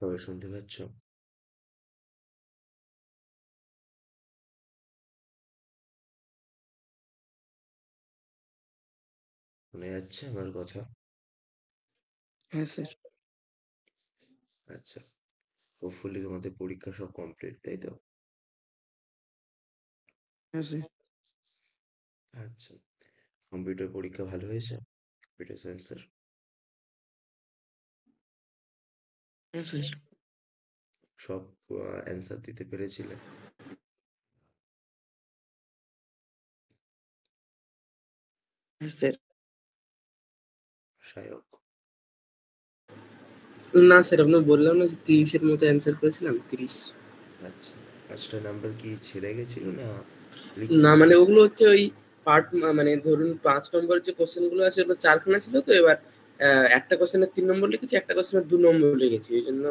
তবে শুনতে পাচ্ছ? শোনা যাচ্ছে আমার কথা? হ্যাঁ স্যার। আচ্ছা। হোপফুলি তোমাদের পরীক্ষা সব কমপ্লিট, তাই তো? হ্যাঁ স্যার। আচ্ছা। কম্পিউটার পরীক্ষা ভালো হয়েছে? কম্পিউটার সায়েন্সের? হ্যাঁ স্যার। সব অ্যান্সার দিতে পেরেছিলে? হ্যাঁ স্যার। সায়ক? না স্যার, আপনার বললাম না যে 30-এর মতো অ্যান্সার করেছিলাম, 30। আচ্ছা। 5টা নাম্বার কি ছেড়ে গেছিল না লিখতে না মানে পারোনি? ওগুলো হচ্ছে ওই পার্ট, মানে ধরুন 5 নম্বরের যে কোশ্চেন গুলো আছে ওগুলো 4খানা ছিল, তো এবার একটা কোশ্চেনের 3 নম্বর লিখেছি, একটা কোশ্চেনের 2 নম্বর লিখেছি, এই জন্য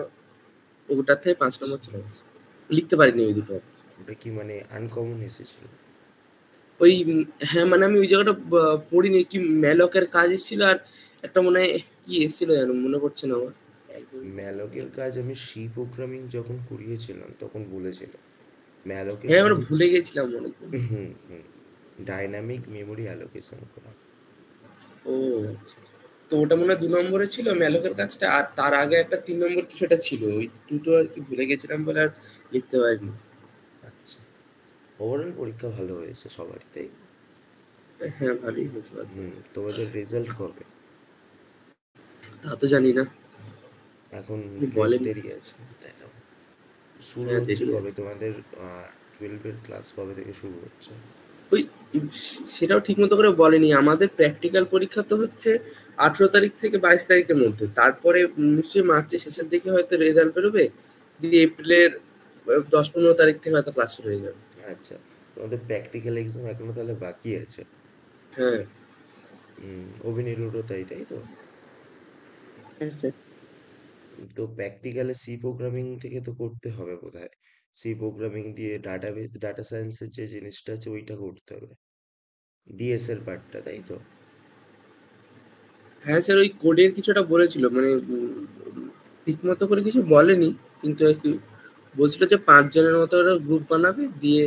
ওটার থেকে 5 আচ্ছা। নম্বর চলে গেছে। লিখতে পারিনি ওই দুটো। ওটা কি মানে আনকমন এসেছিল? ওই হ্যাঁ মানে আমি ওই জায়গাটা পড়িনি, কি ম্যালকের কাজ এসেছিল, আর একটা মনে হয় কি এসেছিল জানো, মনে পড়ছে না আমার একদম। ম্যালকের কাজ আমি সি প্রোগ্রামিং যখন করিয়েছিলাম তখন বলেছিল। ম্যালকের হ্যাঁ কাজ আমরা হচ্ছে ভুলে গেছিলাম অনেকদিন। হুম, হুম। ডাইনামিক মেমোরি অ্যালোকেশন করা। ও আচ্ছা। তো ওটা মনে হয় 2 নম্বরে ছিল ম্যালকের কাজটা, আর তার আগে একটা 3 নম্বর কিছু একটা ছিল, ওই দুটো আর কি ভুলে গেছিলাম বলে আর লিখতে পারিনি। আচ্ছা। ওভারঅল পরীক্ষা ভালো হয়েছে সবারই, তাই তো? হ্যাঁ ভালোই হয়েছে বাদ হুম, বাকি। তোমাদের রেজাল্ট কবে? তা তো জানি না, এখন কিছু 12 বলেনি। দেরি আছে, তাই তো? শুরু হ্যাঁ হচ্ছে দেরি কবে আছে। তোমাদের? 12 এর ক্লাস কবে থেকে শুরু হচ্ছে? ওই সেটাও ঠিক মতো করে বলেনি, আমাদের প্র্যাকটিক্যাল পরীক্ষা তো হচ্ছে 18 তারিখ থেকে 22 তারিখের মধ্যে, তারপরে নিশ্চয়ই মার্চের শেষের দিকে হয়তো রেজাল্ট বেরোবে, দিয়ে এপ্রিলের 10-15 তারিখ থেকে হয়তো ক্লাস শুরু হয়ে যাবে। আচ্ছা। তোমাদের প্র্যাকটিক্যাল এক্সাম এখনো তাহলে বাকি আছে? হ্যাঁ। অভিনীলেরও তাই, তাই তো? হ্যাঁ স্যার। তো প্র্যাকটিক্যালে সি প্রোগ্রামিং থেকে তো করতে হবে বোধহয়। সি প্রোগ্রামিং দিয়ে ডাটা সায়েন্সের যে জিনিসটা আছে ওইটা করতে হবে। ডিএস এর পার্টটা, তাই তো? হ্যাঁ স্যার, ওই কোডের কিছুটা বলেছিল, মানে ঠিক মতো করে কিছু বলেনি, কিন্তু আর কি বলছিল যে 5 জনের মতো ওরা গ্রুপ বানাবে, দিয়ে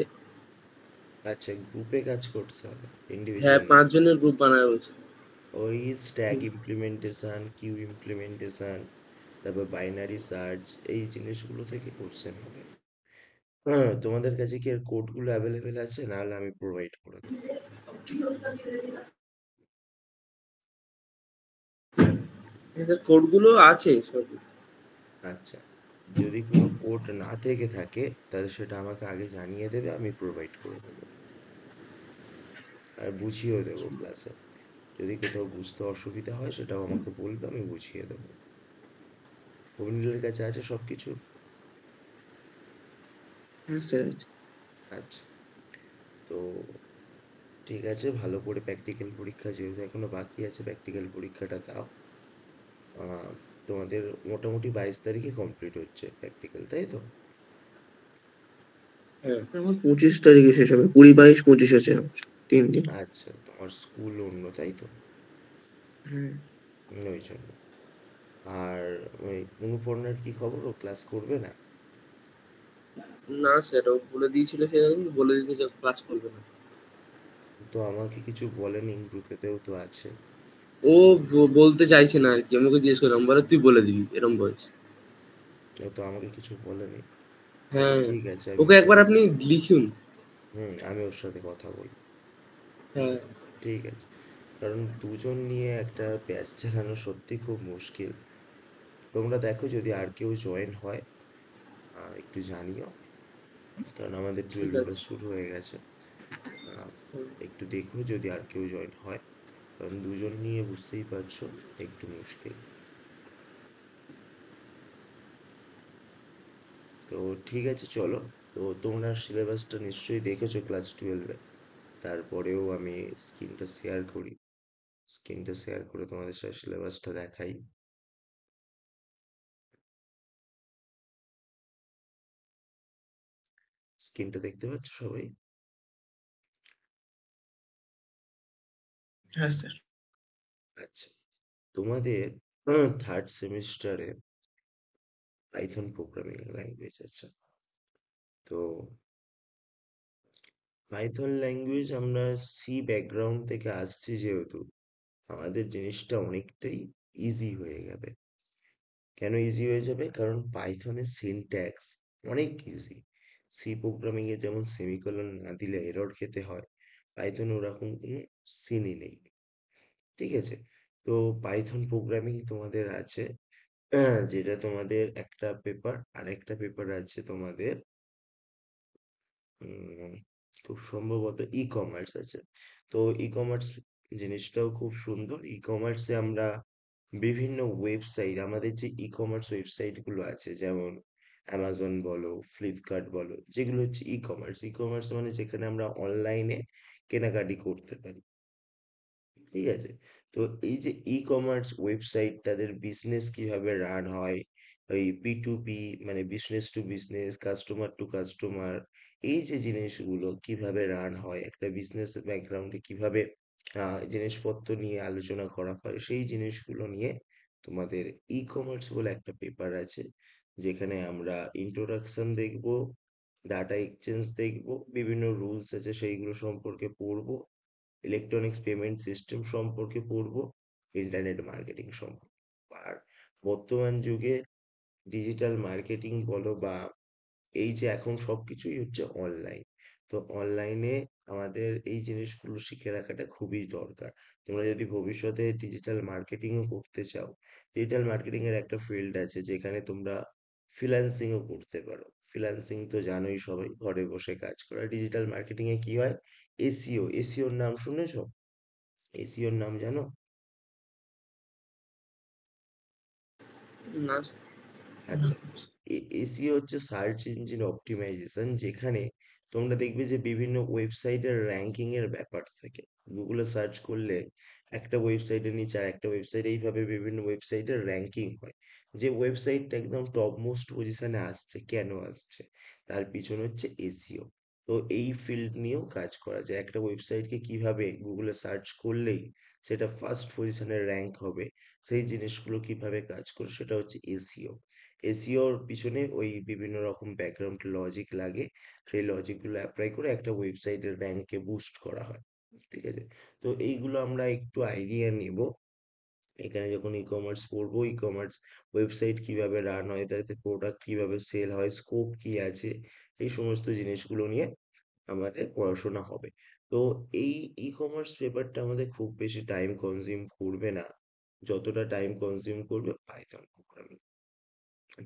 আচ্ছা, গ্রুপে কাজ করতে হবে, হ্যাঁ ইন্ডিভিজুয়াল নয়। 5 জনের গ্রুপ বানাবে বলছে। ওই স্ট্যাক ইমপ্লিমেন্টেশন, কিউ ইমপ্লিমেন্টেশন, তারপর বাইনারি সার্চ, এই জিনিসগুলো থেকে কোশ্চেন হবে। হ্যাঁ, তোমাদের কাছে কি এর কোডগুলো অ্যাভেলেবেল আছে? নাহলে আমি প্রোভাইড করে দেবো। হ্যাঁ স্যার, কোডগুলো আছে সব। আচ্ছা। যদি কোনো কোড না থেকে থাকে তাহলে সেটা আমাকে আগে জানিয়ে দেবে, আমি প্রোভাইড করে দেবো। আর বুঝিয়েও দেবো ক্লাসে। যদি কোথাও বুঝতে অসুবিধা হয় সেটাও আমাকে বলবে, আমি বুঝিয়ে দেবো। অভিনীলের কাছে আছে সবকিছু? হ্যাঁ স্যার। আচ্ছা। তো ঠিক আছে, ভালো করে প্র্যাকটিক্যাল পরীক্ষা যেহেতু এখনো বাকি আছে, প্র্যাকটিক্যাল পরীক্ষাটা দাও। আহ, তোমাদের মোটামুটি 22 তারিখে কমপ্লিট হচ্ছে প্র্যাকটিক্যাল, তাই তো? হ্যাঁ। আমার 25 তারিখে শেষ হবে, 20, 22, 25 আছে আমার 3 দিন। আচ্ছা, তোমার স্কুল অন্য, তাই তো? হ্যাঁ। ওই জন্য। আর ওই অনুপর্ণার কি খবর? ও ক্লাস করবে না? না স্যার, ও বলে দিয়েছিল সেরকম, বলে দিতে যে ক্লাস করবে না। তো আমাকে কিছু বলেনি, গ্রুপেতেও তো আছে। ও বলতে চাইছে না আর কি, আমাকে জিজ্ঞেস করলাম, বলে তুই বলে দিবি এরকম বলছে। ও তো আমাকে কিছু বলেনি। আচ্ছা হ্যাঁ, ঠিক আছে, আমি ওকে ওর একবার সাথে আপনি লিখুন। আমি ওর সাথে কথা বলবো। হ্যাঁ। ঠিক আছে। কারণ দুজন নিয়ে একটা ব্যাচ চালানো সত্যি খুব মুশকিল। তোমরা দেখো যদি আর কেউ জয়েন হয়, একটু জানিও। কারণ আমাদের ঠিক 12 ব্যাচ আছে। শুরু হয়ে গেছে। আহ, হুম। একটু দেখো যদি আর কেউ জয়েন হয়। কারণ দুজন নিয়ে বুঝতেই পারছো একটু মুশকিল। তো ঠিক আছে চলো। তো তোমরা সিলেবাসটা নিশ্চয়ই দেখেছো ক্লাস 12-এ। তারপরেও আমি স্ক্রিনটা শেয়ার করি। স্ক্রিনটা শেয়ার করে তোমাদের সাথে সিলেবাসটা দেখাই। স্ক্রিনটা দেখতে পাচ্ছ সবাই? হ্যাঁ স্যার। আচ্ছা। তোমাদের থার্ড সেমিস্টারে পাইথন প্রোগ্রামিং ল্যাঙ্গুয়েজ আছে। তো পাইথন ল্যাঙ্গুয়েজ আমরা সি ব্যাকগ্রাউন্ড থেকে আসছি যেহেতু আমাদের জিনিসটা অনেকটাই ইজি হয়ে যাবে। কেন ইজি হয়ে যাবে? কারণ পাইথনের সিনট্যাক্স অনেক ইজি। সি প্রোগ্রামিং এ যেমন সেমিকোলন না দিলে এরর খেতে হয়, পাইথনে ওরকম কোনো সিনই নেই। ঠিক আছে? তো পাইথন প্রোগ্রামিং তোমাদের আছে, যেটা তোমাদের একটা পেপার, আর একটা পেপার আছে তোমাদের উম, খুব সম্ভবত ই কমার্স আছে। তো ই কমার্স জিনিসটাও খুব সুন্দর। ই কমার্সে আমরা বিভিন্ন ওয়েবসাইট, আমাদের যে ই কমার্স ওয়েবসাইট গুলো আছে, যেমন অ্যামাজন বলো, ফ্লিপকার্ট বলো, যেগুলো হচ্ছে ই কমার্স। ই কমার্স মানে যেখানে আমরা অনলাইনে কেনাকাটি করতে পারি। ঠিক আছে? তো এই যে ই কমার্স ওয়েবসাইট, তাদের বিজনেস কিভাবে রান হয়, ওই পি টু পি মানে business to business, customer to customer, এই যে জিনিসগুলো কিভাবে রান হয়, একটা বিজনেস ব্যাকগ্রাউন্ডে কিভাবে জিনিসপত্র নিয়ে আলোচনা করা হয়, সেই জিনিসগুলো নিয়ে তোমাদের ই কমার্স বলে একটা পেপার আছে, যেখানে আমরা ইন্ট্রোডাকশন দেখবো, ডাটা এক্সচেঞ্জ দেখবো, বিভিন্ন রুলস আছে সেইগুলো সম্পর্কে পড়বো, ইলেকট্রনিক্স পেমেন্ট সিস্টেম সম্পর্কে পড়বো, ইন্টারনেট মার্কেটিং সম্পর্কে। আর বর্তমান যুগে ডিজিটাল মার্কেটিং বলো বা এই যে এখন সবকিছুই হচ্ছে অনলাইন, তো অনলাইনে আমাদের এই জিনিসগুলো শিখে রাখাটা খুবই দরকার। তোমরা যদি ভবিষ্যতে ডিজিটাল মার্কেটিংও করতে চাও, ডিজিটাল মার্কেটিং এর একটা ফিল্ড আছে যেখানে তোমরা ফ্রিল্যান্সিংও করতে পারো। ফ্রিল্যান্সিং তো জানোই সবাই, ঘরে বসে কাজ করা। ডিজিটাল মার্কেটিং এ কি হয়? এসিও, এসিওর নাম শুনেছো? এসিওর নাম জানো? না না। আচ্ছা, এসইও হচ্ছে সার্চ ইঞ্জিন অপটিমাইজেশন, যেখানে তোমরা দেখবে যে বিভিন্ন ওয়েবসাইটের র্যাঙ্কিং এর ব্যাপার থাকে। গুগলে সার্চ করলে একটা ওয়েবসাইটের নিচে আর একটা ওয়েবসাইট, এইভাবে বিভিন্ন ওয়েবসাইটের র্যাঙ্কিং হয়। যে ওয়েবসাইটটা একদম টপ মোস্ট পজিশনে আসছে, কেন আসছে, তার পিছনে হচ্ছে এসইও। তো এই ফিল্ড নিয়েও কাজ করা যায়, একটা ওয়েবসাইটকে কিভাবে গুগলে সার্চ করলেই সেটা ফার্স্ট পজিশনে র্যাঙ্ক হবে, সেই জিনিসগুলো কিভাবে কাজ করে, সেটা হচ্ছে এসইও। এসইওর পিছনে ওই বিভিন্ন রকম ব্যাকগ্রাউন্ড লজিক লাগে, সেই লজিকগুলো অ্যাপ্লাই করে একটা ওয়েবসাইটের র্যাঙ্ককে বুস্ট করা হয়। ঠিক আছে? তো এইগুলো আমরা একটু আইডিয়া নিব এখানে যখন ই কমার্স পড়বো। ই কমার্স ওয়েবসাইট কিভাবে রান হয়, তাতে প্রোডাক্ট কিভাবে সেল হয়, স্কোপ কি আছে, এই সমস্ত জিনিসগুলো নিয়ে আমাদের পড়াশোনা হবে। তো এই ই কমার্স পেপারটা আমাদের খুব বেশি টাইম কনজিউম করবে না, যতটা টাইম কনজিউম করবে পাইথন প্রোগ্রামিং।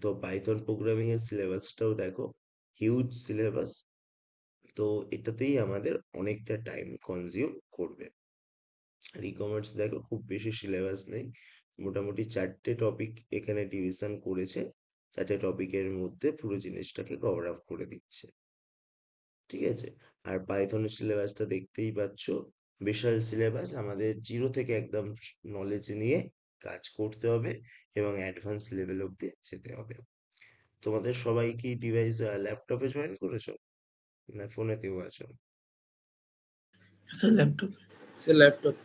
তো পাইথন প্রোগ্রামিং এর সিলেবাসটাও দেখো, হিউজ সিলেবাস। তো এটাতেই আমাদের অনেকটা টাইম কনজিউম করবে। আর ই কমার্স দেখো খুব বেশি সিলেবাস নেই, মোটামুটি 4টে টপিক এখানে ডিভিশন করেছে, 4টে টপিকের মধ্যে পুরো জিনিসটাকে কভার আপ করে দিচ্ছে। ঠিক আছে? আর পাইথনের সিলেবাসটা দেখতেই পাচ্ছ, বিশাল সিলেবাস। আমাদের জিরো থেকে একদম নলেজ নিয়ে কাজ করতে হবে এবং অ্যাডভান্স লেভেল অব্দি যেতে হবে। তোমাদের সবাই কি ডিভাইস ল্যাপটপে জয়েন করেছো না ফোনেতেও আছো? Sir laptop. সে ল্যাপটপ।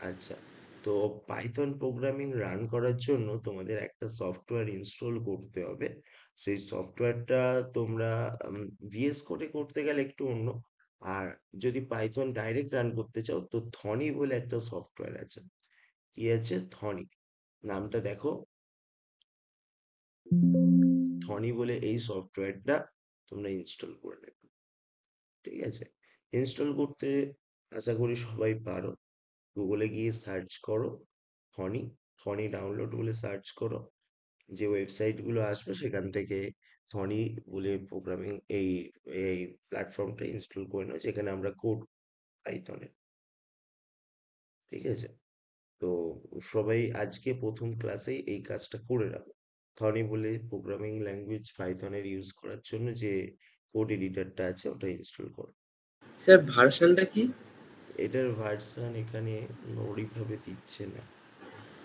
আচ্ছা। তো পাইথন প্রোগ্রামিং রান করার জন্য তোমাদের একটা সফটওয়্যার ইনস্টল করতে হবে। সেই সফটওয়্যারটা তোমরা ভিএস কোডে করতে গেলে একটু অন্য, আর যদি পাইথন ডাইরেক্ট রান করতে চাও তো থনি বলে একটা সফটওয়্যার আছে। কি আছে? থনি, নামটা দেখো, থনি বলে এই সফটওয়্যারটা তোমরা ইনস্টল করে নেবে। ঠিক আছে? ইনস্টল করতে আশা করি সবাই পারো। গুগলে গিয়ে সার্চ করো থনি, থনি ডাউনলোড বলে সার্চ করো, যে ওয়েবসাইটগুলো আসবে সেখান থেকে থনি বলে প্রোগ্রামিং এই এই প্ল্যাটফর্মটা ইনস্টল করে নাও, যেখানে আমরা কোড পাইথনের। ঠিক আছে? তো সবাই আজকে প্রথম ক্লাসেই এই কাজটা করে রাখো। থনি বলে প্রোগ্রামিং ল্যাঙ্গুয়েজ পাইথনের ইউজ করার জন্য যে কোড এডিটরটা আছে ওটা ইনস্টল করো। স্যার ভার্সনটা কি? এটার ভার্সন এখানে ওইভাবে দিচ্ছে না।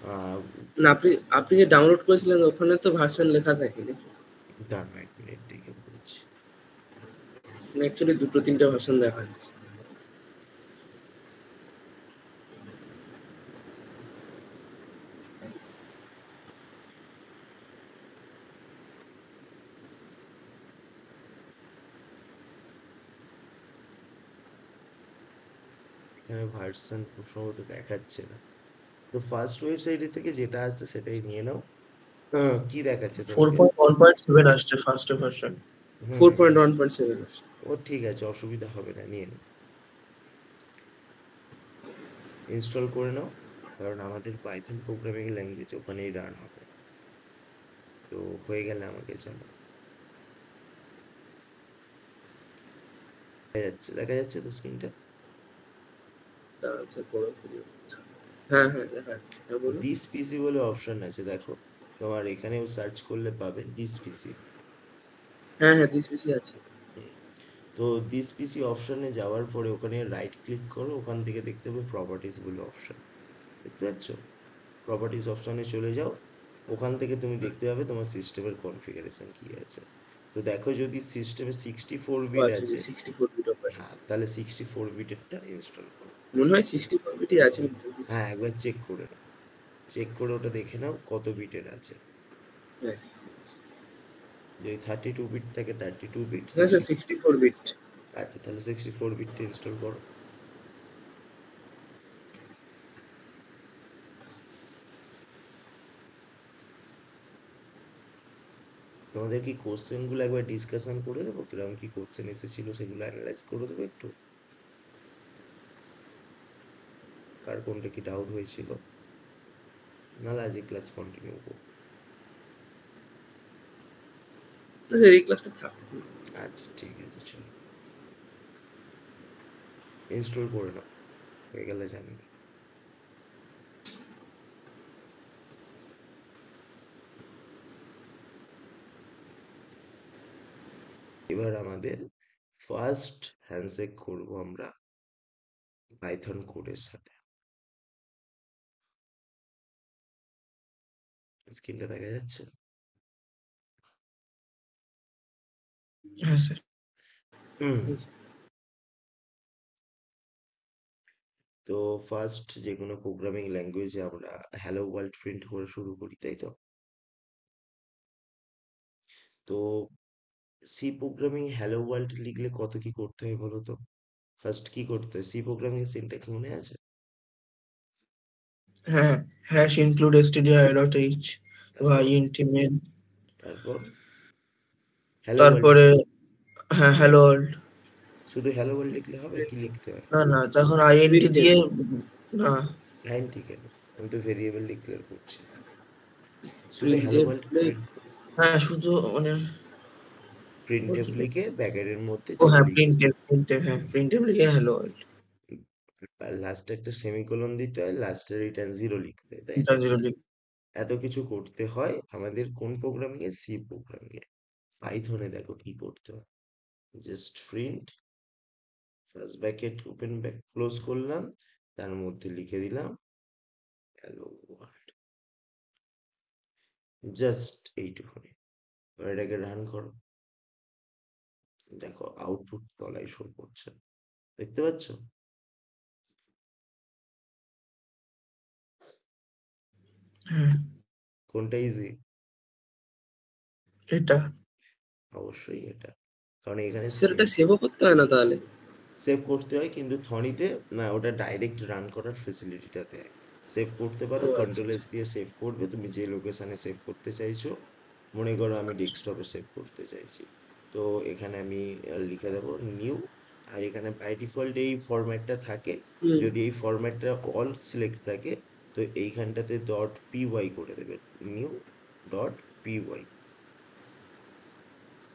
আহ না, আপনি আপনি যে ডাউনলোড করেছিলেন ওখানে তো ভার্সন লেখা থাকে নাকি? দাঁড়াও 1 মিনিট দেখে বলছি। অ্যাকচুয়ালি দুটো তিনটে ভার্সন দেখা যাচ্ছে। এখানে ভার্সন সম্ভবত দেখাচ্ছে না। তো ফার্স্ট ওয়েবসাইটের থেকে যেটা আসছে সেটাই নিয়ে নাও। কি দেখাচ্ছে তোমাকে? 4.1.7 আসছে ফার্স্ট ভার্সন। ফোর হুম, পয়েন্ট ওয়ান পয়েন্ট সেভেন আছে। ও ঠিক আছে, অসুবিধা হবে না, নিয়ে নাও, ইনস্টল করে নাও। কারণ আমাদের পাইথন প্রোগ্রামিং ল্যাঙ্গুয়েজ ওখানেই রান হবে। তো হয়ে গেলে আমাকে জানাও। দেখা যাচ্ছে তো স্ক্রিনটা? আচ্ছা, বড় ভিডিও। হ্যাঁ হ্যাঁ, দেখা যাচ্ছে। হ্যাঁ, বলুন। দিস পিসি বলে অপশন আছে, দেখো। তোমার এখানেও সার্চ করলে পাবে দিস পিসি। হ্যাঁ হ্যাঁ, দিস পিসি আছে। তো দিস পিসি অপশনে যাওয়ার পরে ওখানে রাইট ক্লিক করো, ওখান থেকে দেখতে পাবে প্রপার্টিস বলে অপশন, দেখতে পাচ্ছ? প্রপার্টিস অপশনে চলে যাও। ওখান থেকে তুমি দেখতে পাবে তোমার সিস্টেমের কনফিগারেশন কি আছে। তো দেখো, যদি সিস্টেমে 64 বিট আচ্ছা, আছে, 64 বিট অপারেটিং। হ্যাঁ, তাহলে 64 বিটেরটা ইনস্টল করো। মনে হয় 64 বিটই আছে, আমি দেখেছি। হ্যাঁ, একবার চেক করে নাও, চেক করে ওটা দেখে নাও কত বিটের আছে। হ্যাঁ ঠিক আছে। যদি 32 বিট থাকে 32 বিট, হ্যাঁ স্যার, 64 বিট। আচ্ছা, তাহলে 64 বিটটা ইনস্টল করো। তোমাদের কি কোশ্চেনগুলো একবার ডিসকাশন করে দেবো, কিরকম কি কোশ্চেন এসেছিল সেগুলো অ্যানালাইজ করে দেবো একটু, কার কোনটা কি ডাউট হয়েছিল, নাহলে আজকে ক্লাস কন্টিনিউ করবো? না স্যার, এই ক্লাসটা থাক। আচ্ছা ঠিক আছে, চলো, ইনস্টল করে নাও, হয়ে গেলে জানাবে। এবার আমাদের ফার্স্ট হ্যান্ডশেক করবো আমরা পাইথন কোডের সাথে। স্ক্রিনটা দেখা যাচ্ছে? হ্যাঁ স্যার। হুম। তো ফার্স্ট যে কোনো প্রোগ্রামিং ল্যাঙ্গুয়েজে আমরা হ্যালো ওয়ার্ল্ড প্রিন্ট করে শুরু করি, তাই তো? তো সি প্রোগ্রামিং হ্যালো ওয়ার্ল্ড লিখলে কত কি করতে হয় বলো তো? ফার্স্ট কি করতে হয়? সি প্রোগ্রামিং এর সিনট্যাক্স মনে আছে? হ্যাঁ, হ্যাশ ইনক্লুড stdio.h বা তারপর? int main। তারপর হ্যালো ওয়ার্ল্ড তারপরে লিখতে, হ্যাঁ হ্যালো ওয়ার্ল্ড। শুধু হ্যালো ওয়ার্ল্ড লিখলে হবে, কি লিখতে হয়? না না, তখন int প্রিন্টের। দিয়ে। না। লাইন ঠিক কেন? আমি তো ভেরিয়েবল ডিক্লেয়ার করছি, শুধু হ্যালো প্রিন্টের ওয়ার্ল্ড হলে। প্রিন্ট। হ্যাঁ শুধু মানে ও প্রিন্টএফ কি লিখে ব্র্যাকেটের মধ্যে ও যেটা হ্যাঁ লিখবে, প্রিন্টের হ্যাঁ প্রিন্টের লিখে হ্যালো ওয়ার্ল্ড। আর লাস্টে একটা সেমিকোলন দিতে হয়, লাস্টে রিটার্ন জিরো লিখতে হয়, তাই এটা তো? জিরো লিখ। এত কিছু করতে হয় আমাদের কোন প্রোগ্রামিং এ? সি প্রোগ্রামিং এ। পাইথনে দেখো কি করতে হয়, just print, first bracket open bracket close করলাম, তার মধ্যে লিখে দিলাম হ্যালো ওয়ার্ল্ড, জাস্ট এইটুকুনি। এবার এটাকে রান করো, দেখো আউটপুট তলায় শো করছে, দেখতে পাচ্ছ? হ্যাঁ কোনটা ইজি? এটা। অবশ্যই এটা, কারণ এখানে স্যার, এটা সেভও করতে হয় না তাহলে? সেভ করতে হয়, কিন্তু থনিতে না, ওটা ডাইরেক্ট রান করার ফেসিলিটিটা দেয়। সেভ করতে পারো, ও আচ্ছা কন্ট্রোল এস আচ্ছা দিয়ে সেভ করবে তুমি যে লোকেশনে সেভ করতে চাইছো। মনে করো আমি আচ্ছা। ডেস্কটপে সেভ করতে চাইছি, তো এখানে আমি লিখে দেবো নিউ, আর এখানে বাই ডিফল্ট এই ফরম্যাটটা থাকে। হুম। যদি এই ফরম্যাটটা অল সিলেক্ট থাকে, তো এইখানটাতে ডট পি ওয়াই করে দেবে, নিউ ডট পি ওয়াই,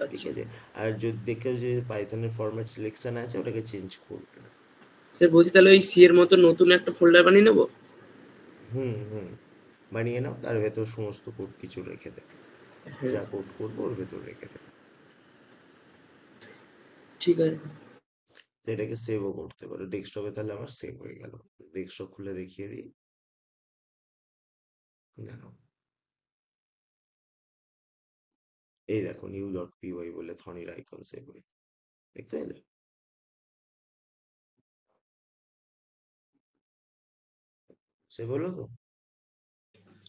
ঠিক আচ্ছা আছে? আর যদি দেখে যে পাইথনের ফরম্যাট সিলেকশন আছে, ওটাকে চেঞ্জ করবে না। স্যার, বলছি তাহলে ওই সি এর মতো নতুন একটা ফোল্ডার বানিয়ে নেবো? হুম, হুম। বানিয়ে নাও, তার ভেতর সমস্ত কোড কিছু রেখে দেবে। হ্যাঁ যা কোড করবো ওর ভেতর রেখে দেবে। ঠিক আছে। তো এটাকে সেভও করতে পারো ডেস্কটপে, তাহলে আমার সেভ হয়ে গেল। ডেস্কটপ খুলে দেখিয়ে দিই, দেখো, এই দেখো নিউ ডট পি ওয়াই বলে থনির আইকন সেভ হয়ে, দেখতে পেলে? সেভ হলো তো?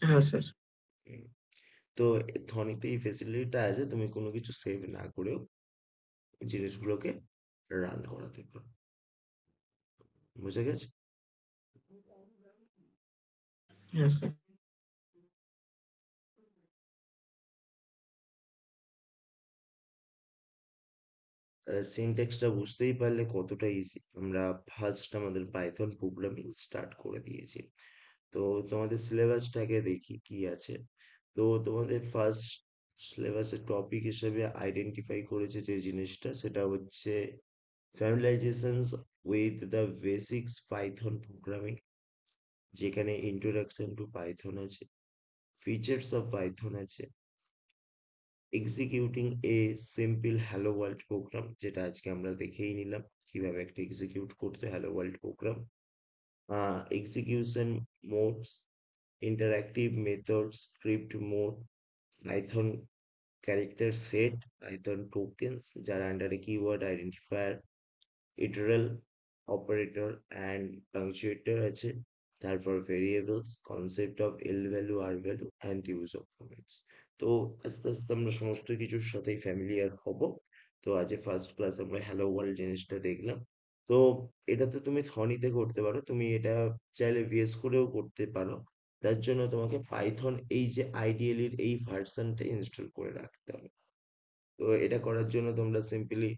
হ্যাঁ স্যার। হুম। তো থনিতে এই ফেসিলিটিটা আছে, তুমি কোনো কিছু সেভ না করেও জিনিসগুলোকে রান করাতে পারো। বুঝে গেছে? হ্যাঁ স্যার। সিনট্যাক্সটা বুঝতেই পারলে কতটা ইজি। আমরা ফার্স্ট আমাদের পাইথন প্রোগ্রামিং স্টার্ট করে দিয়েছি। তো তোমাদের সিলেবাসটাকে দেখি কি আছে। তো তোমাদের ফার্স্ট সিলেবাসের টপিক হিসেবে আইডেন্টিফাই করেছে যে জিনিসটা, সেটা হচ্ছে familiarizations with the basics Python programming, যেখানে ইন্ট্রোডাকশন টু পাইথন আছে, ফিচার্স অফ পাইথন আছে, executing a simple hello world program, যেটা আজকে আমরা দেখেই নিলাম কিভাবে একটা এক্সিকিউট করতে hello world program, execution modes, interactive methods, script mode, Python character set, Python tokens যার আন্ডারে keyword identifier, literal operator and punctuator আছে, তারপর variables, concept of L value, R value and use of comments. তো আস্তে আস্তে আমরা সমস্ত কিছুর সাথেই ফ্যামিলিয়ার হব। তো আজ ফার্স্ট ক্লাস আমরা হ্যালো ওয়ার্ল্ড জিনিসটা দেখলাম। তো এটা তো তুমি থনিতে করতে পারো, তুমি এটা চাইলে ভিএস করেও করতে পারো। তার জন্য তোমাকে পাইথন এই যে আইডিএলির এই ভার্সনটা ইনস্টল করে রাখতে হবে। তো এটা করার জন্য তোমরা সিম্পলি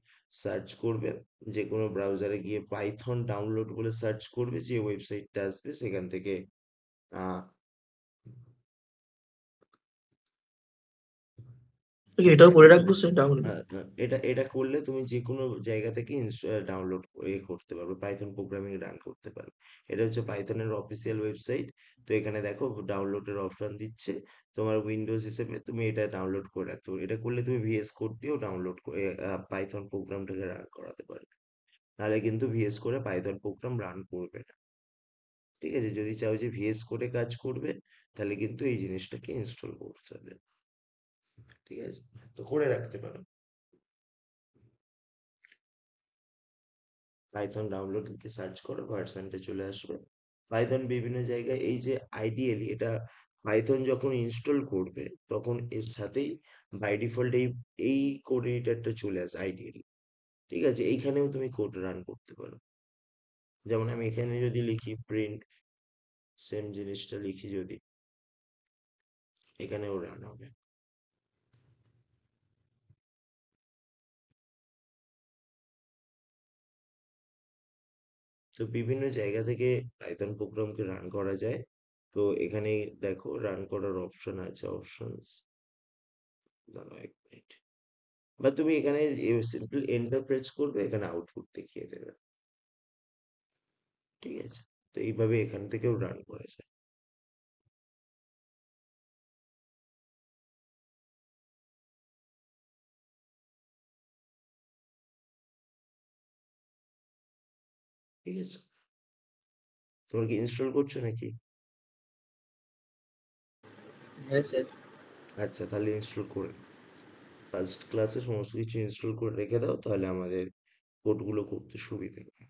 সার্চ করবে, যে কোনো ব্রাউজারে গিয়ে পাইথন ডাউনলোড বলে সার্চ করবে, যে ওয়েবসাইটটা আসবে সেখান থেকে আহ, এটাও করে এটা রাখবো স্যার ডাউনলোড। এটা এটা করলে তুমি যে কোনো জায়গা থেকে ডাউনলোড করতে পারবে, পাইথন প্রোগ্রামিং রান করতে পারবে। এটা হচ্ছে পাইথনের অফিসিয়াল ওয়েবসাইট। তো এখানে দেখো ডাউনলোডের অপশন দিচ্ছে। তোমার উইন্ডোজ হিসেবে তুমি এটা ডাউনলোড করে রাখতে পারো। এটা করলে তুমি ভিএস কোড দিয়েও ডাউনলোড করে পাইথন প্রোগ্রামটাকে রান করাতে পারবে। নাহলে কিন্তু ভিএস করে পাইথন প্রোগ্রাম রান করবে না। ঠিক আছে? যদি চাও যে ভিএস কোডে কাজ করবে, তাহলে কিন্তু এই জিনিসটাকে ইনস্টল করতে হবে। ঠিক আছে? তো করে রাখতে পারো। পাইথন ডাউনলোড লিখে সার্চ করো, ভার্সনটা চলে আসবে। পাইথন বিভিন্ন জায়গায় এই যে আইডিয়ালি এটা পাইথন যখন ইনস্টল করবে তখন এর সাথেই বাই ডিফল্ট এই কোড এডিটরটা চলে আসে আইডিয়ালি। ঠিক আছে? এইখানেও তুমি কোড রান করতে পারো। যেমন আমি এখানে যদি লিখি প্রিন্ট, সেম জিনিসটা লিখি যদি, এখানেও রান হবে। তো বিভিন্ন জায়গা থেকে পাইথন প্রোগ্রামকে রান করা যায়। তো এখানে দেখো রান করার অপশন আছে, অপশনস, দাঁড়াও এক মিনিট। বা তুমি এখানে সিম্পল এন্টার প্রেস করবে, এখানে আউটপুট দেখিয়ে দেবে। ঠিক আছে? তো এইভাবে এখান থেকেও রান করা যায়। ঠিক আছে? তোমরা কি ইনস্টল করছো নাকি? হ্যাঁ স্যার। আচ্ছা, তাহলে ইনস্টল করে ফার্স্ট ক্লাসে সমস্ত কিছু ইনস্টল করে রেখে দাও, তাহলে আমাদের কোডগুলো করতে সুবিধে হবে।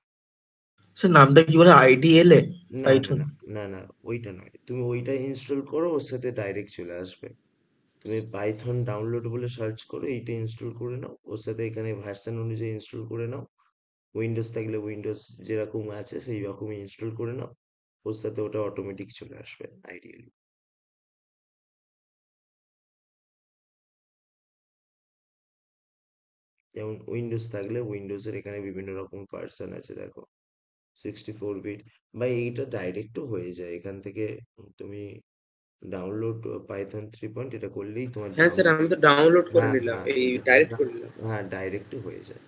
স্যার নামটা কি বলে, আইডিএল এ না না পাইথন? না, না না, ওইটা নয়, তুমি ওইটা ইনস্টল করো, ওর সাথে ডাইরেক্ট চলে আসবে। তুমি পাইথন ডাউনলোড বলে সার্চ করো, এইটা ইনস্টল করে নাও, ওর সাথে এখানে ভার্সন অনুযায়ী ইনস্টল করে নাও। উইন্ডোজ থাকলে উইন্ডোজ যেরকম আছে সেই রকমই ইনস্টল করে নাও, ওর সাথে ওটা অটোমেটিক চলে আসবে আইডিয়ালি। যেমন উইন্ডোজ থাকলে উইন্ডোজের এখানে বিভিন্ন রকম ভার্সন আছে দেখো, 64 বিট, বা এইটা ডাইরেক্টও হয়ে যায় এখান থেকে। তুমি ডাউনলোড পাইথন 3 পয়েন্ট এটা করলেই তোমার হ্যাঁ স্যার, ডাউনলোড। আমি তো ডাউনলোড করে হ্যাঁ নিলাম, হ্যাঁ, এই ডাইরেক্ট ডা- করে নিলাম। হ্যাঁ ডাইরেক্টও হয়ে যায়।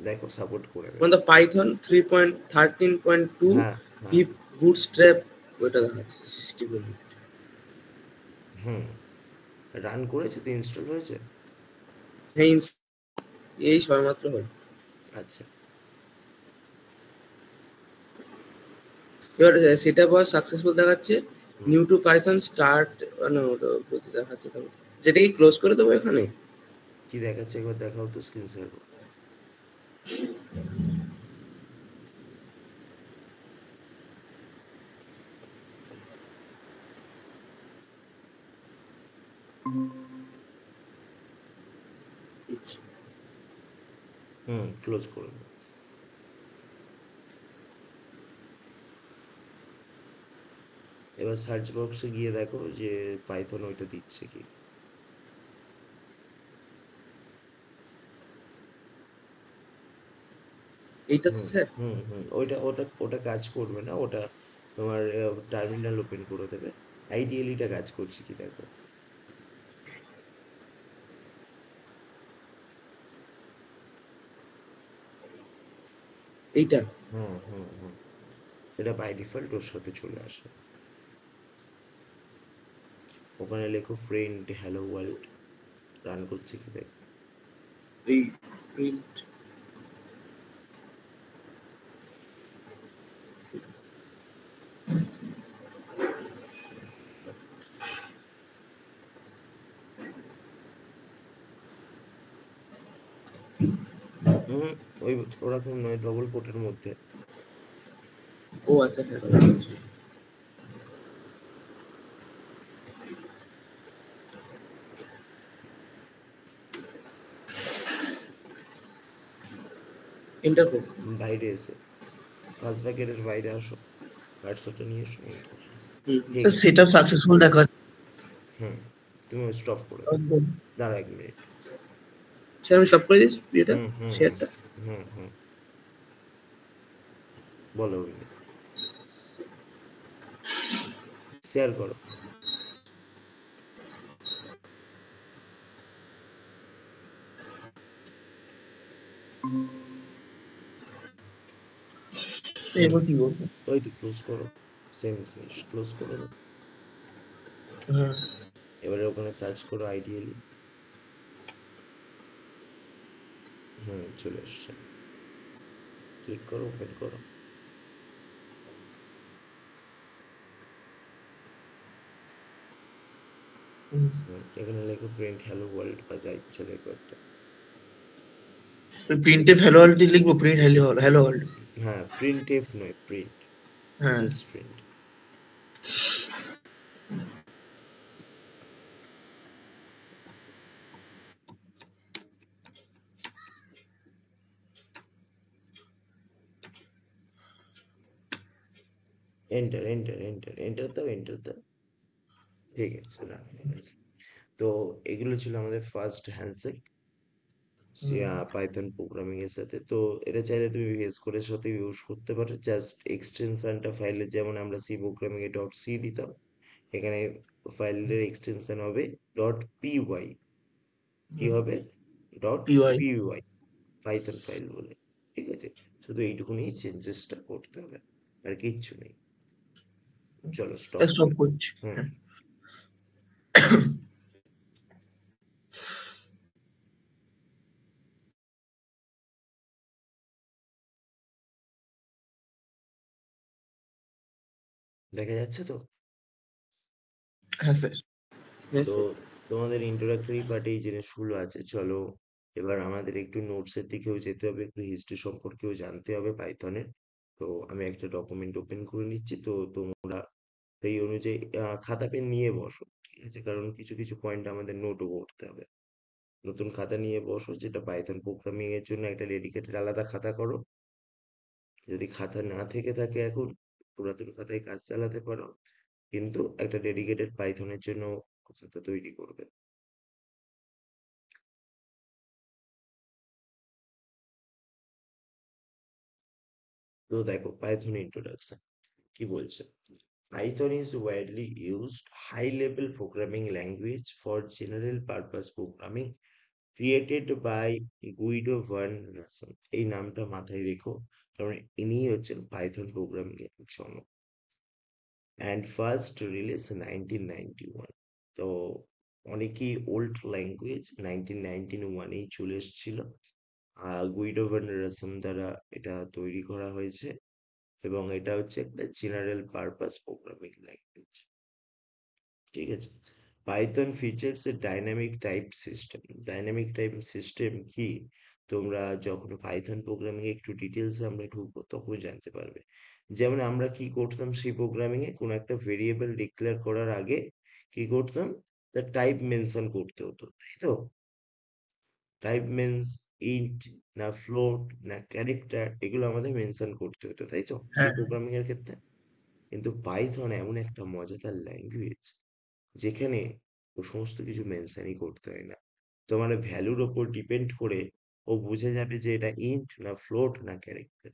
দেখো সাপোর্ট করে মানে দেবে। তো পাইথন 3.13.2 হ্যাঁ হ্যাঁ। পিপ বুটস্ট্র্যাপ ওইটা দেখাচ্ছে 60 মিনিট। হুম। রান করেছে তো, ইনস্টল হয়েছে। হ্যাঁ এই সবেমাত্র হলো। আচ্ছা। এবার সেটা পর সাকসেসফুল দেখাচ্ছে। হুম। নিউ টু পাইথন স্টার্ট, না ওটা বলতে দেখাচ্ছে তবে যেটাকে ক্লোজ করে দেবো এখানে। কি দেখাচ্ছে একবার দেখাও তো স্ক্রিন শেয়ার করো। হুম, ক্লোজ করে দাও। এবার সার্চ বক্সে গিয়ে দেখো যে পাইথন ওইটা দিচ্ছে কি। এইটা হুম হচ্ছে। হুম হুম, ওইটা ওটা ওটা কাজ করবে না, ওটা তোমার টার্মিনাল ওপেন করে দেবে। আইডিয়ালিটা কাজ করছে কি দেখো। এইটা হুম হুম হুম, এটা বাই ডিফল্ট ওর সাথে চলে আসে। ওখানে লেখো ফ্রেন্ড হ্যালো ওয়ার্ল্ড, রান করছে কি দেখো। এই প্রিন্ট। হুম, ওই ওরকম নয়, ডবল কোটের মধ্যে। ও আচ্ছা, হ্যাঁ ঠিক আছে। এন্টার করো। বাইরে এসে ফার্স্ট ব্র্যাকেটের বাইরে আসো, কার্সরটা নিয়ে এসো, এন্টার। হুম হুম। ঠিক স্যার আছে। সেটআপ সাকসেসফুল দেখাচ্ছে। হুম, তুমি স্টপ করে দাও। একদম। দাঁড়া 1 মিনিট। স্যার আমি সব করে দিচ্ছি এটা, হুম হুম হুম শেয়ারটা। হুম হুম, বলো অভিনয়, শেয়ার করো। হুম, এরপর কি করবো? ওই তো ক্লোজ করো, সেম জিনিস ক্লোজ করে দাও। হ্যাঁ। এবারে ওখানে সার্চ করো আইডিয়ালি। হুম, চলে এসছে। ক্লিক করো, ওপেন করো। হুম। হুম, এখানে লেখো প্রিন্ট হ্যালো ওয়ার্ল্ড বা যা ইচ্ছা লেখো একটা। প্রিন্টে হ্যালো ওয়ার্ল্ড লিখবো, প্রিন্ট হ্যালো হ্যালো ওয়ার্ল্ড। হ্যাঁ, প্রিন্ট এফ নয়, প্রিন্ট, হ্যাঁ। Just print. Enter enter enter enter দাও, এন্টার দাও। ঠিক আছে, না ঠিক আছে। তো এগুলো ছিল আমাদের ফার্স্ট হ্যান্ডশেক হুম। পাইথন প্রোগ্রামিং এর সাথে। তো এটা চাইলে তুমি ভিএস কোড এর সাথে ইউজ করতে পারো, জাস্ট এক্সটেনশনটা ফাইলের, যেমন আমরা সি প্রোগ্রামিং এ ডট সি দিতাম, এখানে ফাইলের এক্সটেনশন হবে ডট পিওয়াই। কি হবে? Dot PY. PY, Python file বলে। ঠিক আছে, শুধু এইটুকুনি চেঞ্জেসটা করতে হবে, আর কিচ্ছু নেই। চলো স্টপ স্টপ করে দাও। করছি। হুম, হ্যাঁ। দেখা যাচ্ছে তো? হ্যাঁ স্যার। হ্যাঁ তো স্যার। তোমাদের ইন্ট্রোডাক্টরি পার্টে এই জিনিসগুলো আছে। চলো এবার আমাদের একটু নোটসের দিকেও যেতে হবে, একটু হিস্ট্রি সম্পর্কেও জানতে হবে পাইথনের। তো আমি একটা ডকুমেন্ট ওপেন করে নিচ্ছি, তো তোমরা সেই অনুযায়ী খাতা পেন নিয়ে বসো। ঠিক আছে, কারণ কিছু কিছু পয়েন্ট আমাদের নোটও করতে হবে। নতুন খাতা নিয়ে বসো, যেটা পাইথন প্রোগ্রামিং এর জন্য একটা ডেডিকেটেড আলাদা খাতা করো। যদি খাতা না থেকে থাকে এখন, পুরাতন খাতায় কাজ চালাতে পারো, কিন্তু একটা ডেডিকেটেড পাইথনের জন্য খাতা তৈরি করবে। তো দেখো পাইথন ইন্ট্রোডাকশন কি বলছে। Python is widely used high-level programming language for general purpose programming created by Guido van Rossum। এই নামটা মাথায় রেখো, কারণ ইনি হচ্ছেন পাইথন প্রোগ্রামিং এর জনক। And first release 1991। তো অনেকই ওল্ড ল্যাঙ্গুয়েজ, 1991এই চলে এসেছিল। গুইডো ভ্যান রসম দ্বারা এটা তৈরি করা হয়েছে, এবং এটা হচ্ছে একটা জেনারেল পারপাস প্রোগ্রামিং ল্যাঙ্গুয়েজ। ঠিক আছে, পাইথন ফিচার্স এ dynamic type system. Dynamic type system কি, তোমরা যখন পাইথন প্রোগ্রামিং এ একটু ডিটেলসে আমরা ঢুকবো তখন জানতে পারবে। যেমন আমরা কি করতাম সেই প্রোগ্রামিং এ, কোনো একটা ভেরিয়েবল ডিক্লেয়ার করার আগে কি করতাম, তার টাইপ মেনশন করতে হতো, তাই তো? টাইপ মিনস ইন্ট না ফ্লোট না ক্যারেক্টার, এগুলো আমাদের মেনশন করতে হতো, তাই তো, সি হ্যাঁ। প্রোগ্রামিং এর ক্ষেত্রে। কিন্তু পাইথন এমন একটা মজাদার ল্যাঙ্গুয়েজ যেখানে ও সমস্ত কিছু মেনশনই করতে হয় না। তোমার ভ্যালুর ওপর ডিপেন্ড করে ও বুঝে যাবে যে এটা ইন্ট না ফ্লোট না ক্যারেক্টার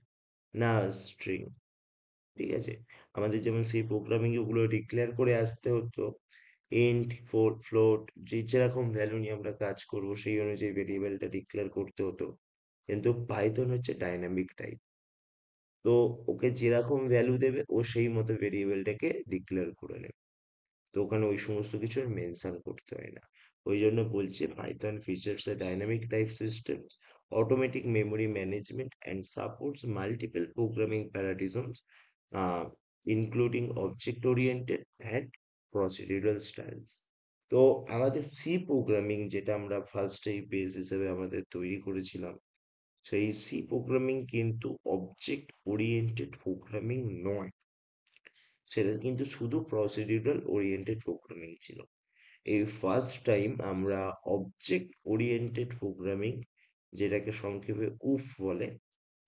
না স্ট্রিং। ঠিক আছে? আমাদের যেমন সি প্রোগ্রামিং এ ওগুলো ডিক্লেয়ার করে আসতে হতো ইন্ট ফ্লোট, যে যেরকম ভ্যালু নিয়ে আমরা কাজ করব সেই অনুযায়ী ভেরিয়েবলটা ডিক্লেয়ার করতে হতো। কিন্তু পাইথন হচ্ছে ডাইনামিক টাইপ। তো ওকে যেরকম ভ্যালু দেবে ও সেই মতো ভেরিয়েবলটাকে ডিক্লেয়ার করে নেবে। তো ওখানে ওই সমস্ত কিছু আর মেনশন করতে হয় না। ওই জন্য বলছি Python features A dynamic type system, automatic memory management, and supports multiple programming paradigms, uh, including object oriented and procedural styles. তো আমাদের সি প্রোগ্রামিং যেটা আমরা ফার্স্ট এই বেস হিসেবে আমাদের তৈরি করেছিলাম, সেই সি প্রোগ্রামিং কিন্তু অবজেক্ট ওরিয়েন্টেড প্রোগ্রামিং নয়, সেটা কিন্তু শুধু প্রসিডিউরাল ওরিয়েন্টেড প্রোগ্রামিং ছিল। এই ফার্স্ট টাইম আমরা অবজেক্ট ওরিয়েন্টেড প্রোগ্রামিং, যেটাকে সংক্ষেপে উফ বলে,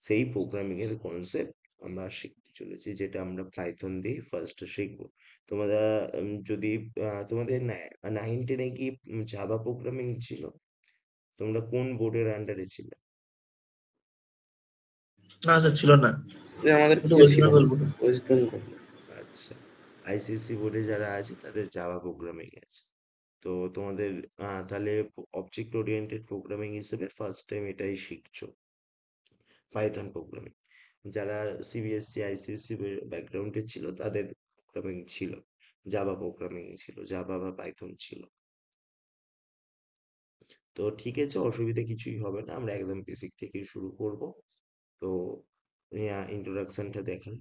সেই প্রোগ্রামিং এর কনসেপ্ট আমরা শিখতে চলেছি, যেটা আমরা পাইথন দিয়ে ফার্স্টে শিখবো। তোমরা যদি তোমাদের 9-10 কি জাভা প্রোগ্রামিং ছিল? তোমরা কোন বোর্ডের আন্ডারে ছিলে? না স্যার, ছিল না। সে আমাদের এটা কিছু ওয়েস্ট ছিল বেঙ্গল না, বোর্ড। ওয়েস্ট বেঙ্গল। আচ্ছা, আইসিএসসি বোর্ডে যারা আছে তাদের জাভা প্রোগ্রামিং আছে। তো তোমাদের তাহলে অবজেক্ট ওরিয়েন্টেড প্রোগ্রামিং হিসেবে ফার্স্ট টাইম এটাই শিখছো, পাইথন প্রোগ্রামিং। যারা সিবিএসসি আইসিএসসি ব্যাকগ্রাউন্ডে ছিল তাদের প্রোগ্রামিং ছিল জাভা প্রোগ্রামিং, ছিল জাভা বা পাইথন ছিল। তো ঠিক আছে, অসুবিধা কিছুই হবে না, আমরা একদম বেসিক থেকে শুরু করব। তো ইন্ট্রোডাকশনটা দেখেন।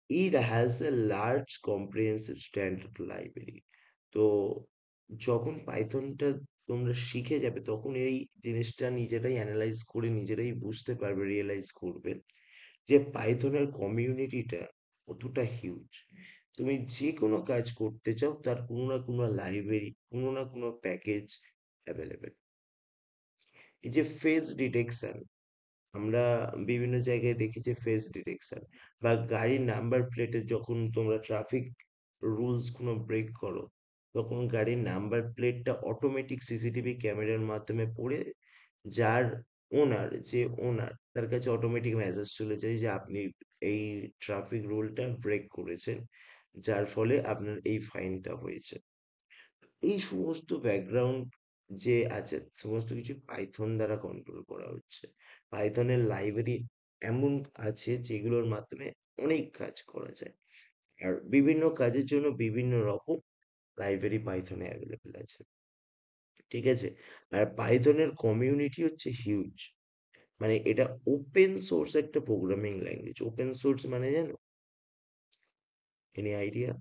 It has a large comprehensive standard library. তো যখন পাইথনটা তোমরা শিখে যাবে তখন এই জিনিসটা নিজেরাই অ্যানালাইজ করে নিজেরাই বুঝতে পারবে, রিয়েলাইজ করবে যে পাইথনের কমিউনিটিটা কতটা হিউজ। তুমি যে কোনো কাজ করতে চাও তার কোনো না কোনো লাইব্রেরি, কোনো না কোনো প্যাকেজ অ্যাভেলেবেল। এই যে ফেস ডিটেকশন, আমরা বিভিন্ন জায়গায় দেখেছি ফেস ডিটেকশন, বা গাড়ির নাম্বার প্লেটে যখন তোমরা ট্রাফিক রুলস কোনো ব্রেক করো, তখন গাড়ির নাম্বার প্লেটটা অটোমেটিক সিসিটিভি ক্যামেরার মাধ্যমে পড়ে যার ওনার, যে ওনার তার কাছে অটোমেটিক মেসেজ চলে যায় যে আপনি এই ট্রাফিক রুলটা ব্রেক করেছেন, যার ফলে আপনার এই ফাইনটা হয়েছে। এই সমস্ত ব্যাকগ্রাউন্ড যে আছে সমস্ত কিছু পাইথন দ্বারা কন্ট্রোল করা হচ্ছে। পাইথনের লাইব্রেরি এমন আছে যেগুলোর মাধ্যমে অনেক কাজ করা যায়, আর বিভিন্ন কাজের জন্য বিভিন্ন রকম লাইব্রেরি পাইথনে অ্যাভেলেবেল আছে। ঠিক আছে? আর পাইথনের কমিউনিটি হচ্ছে হিউজ। মানে এটা ওপেন সোর্স একটা প্রোগ্রামিং ল্যাঙ্গুয়েজ। ওপেন সোর্স মানে জানো? Any idea?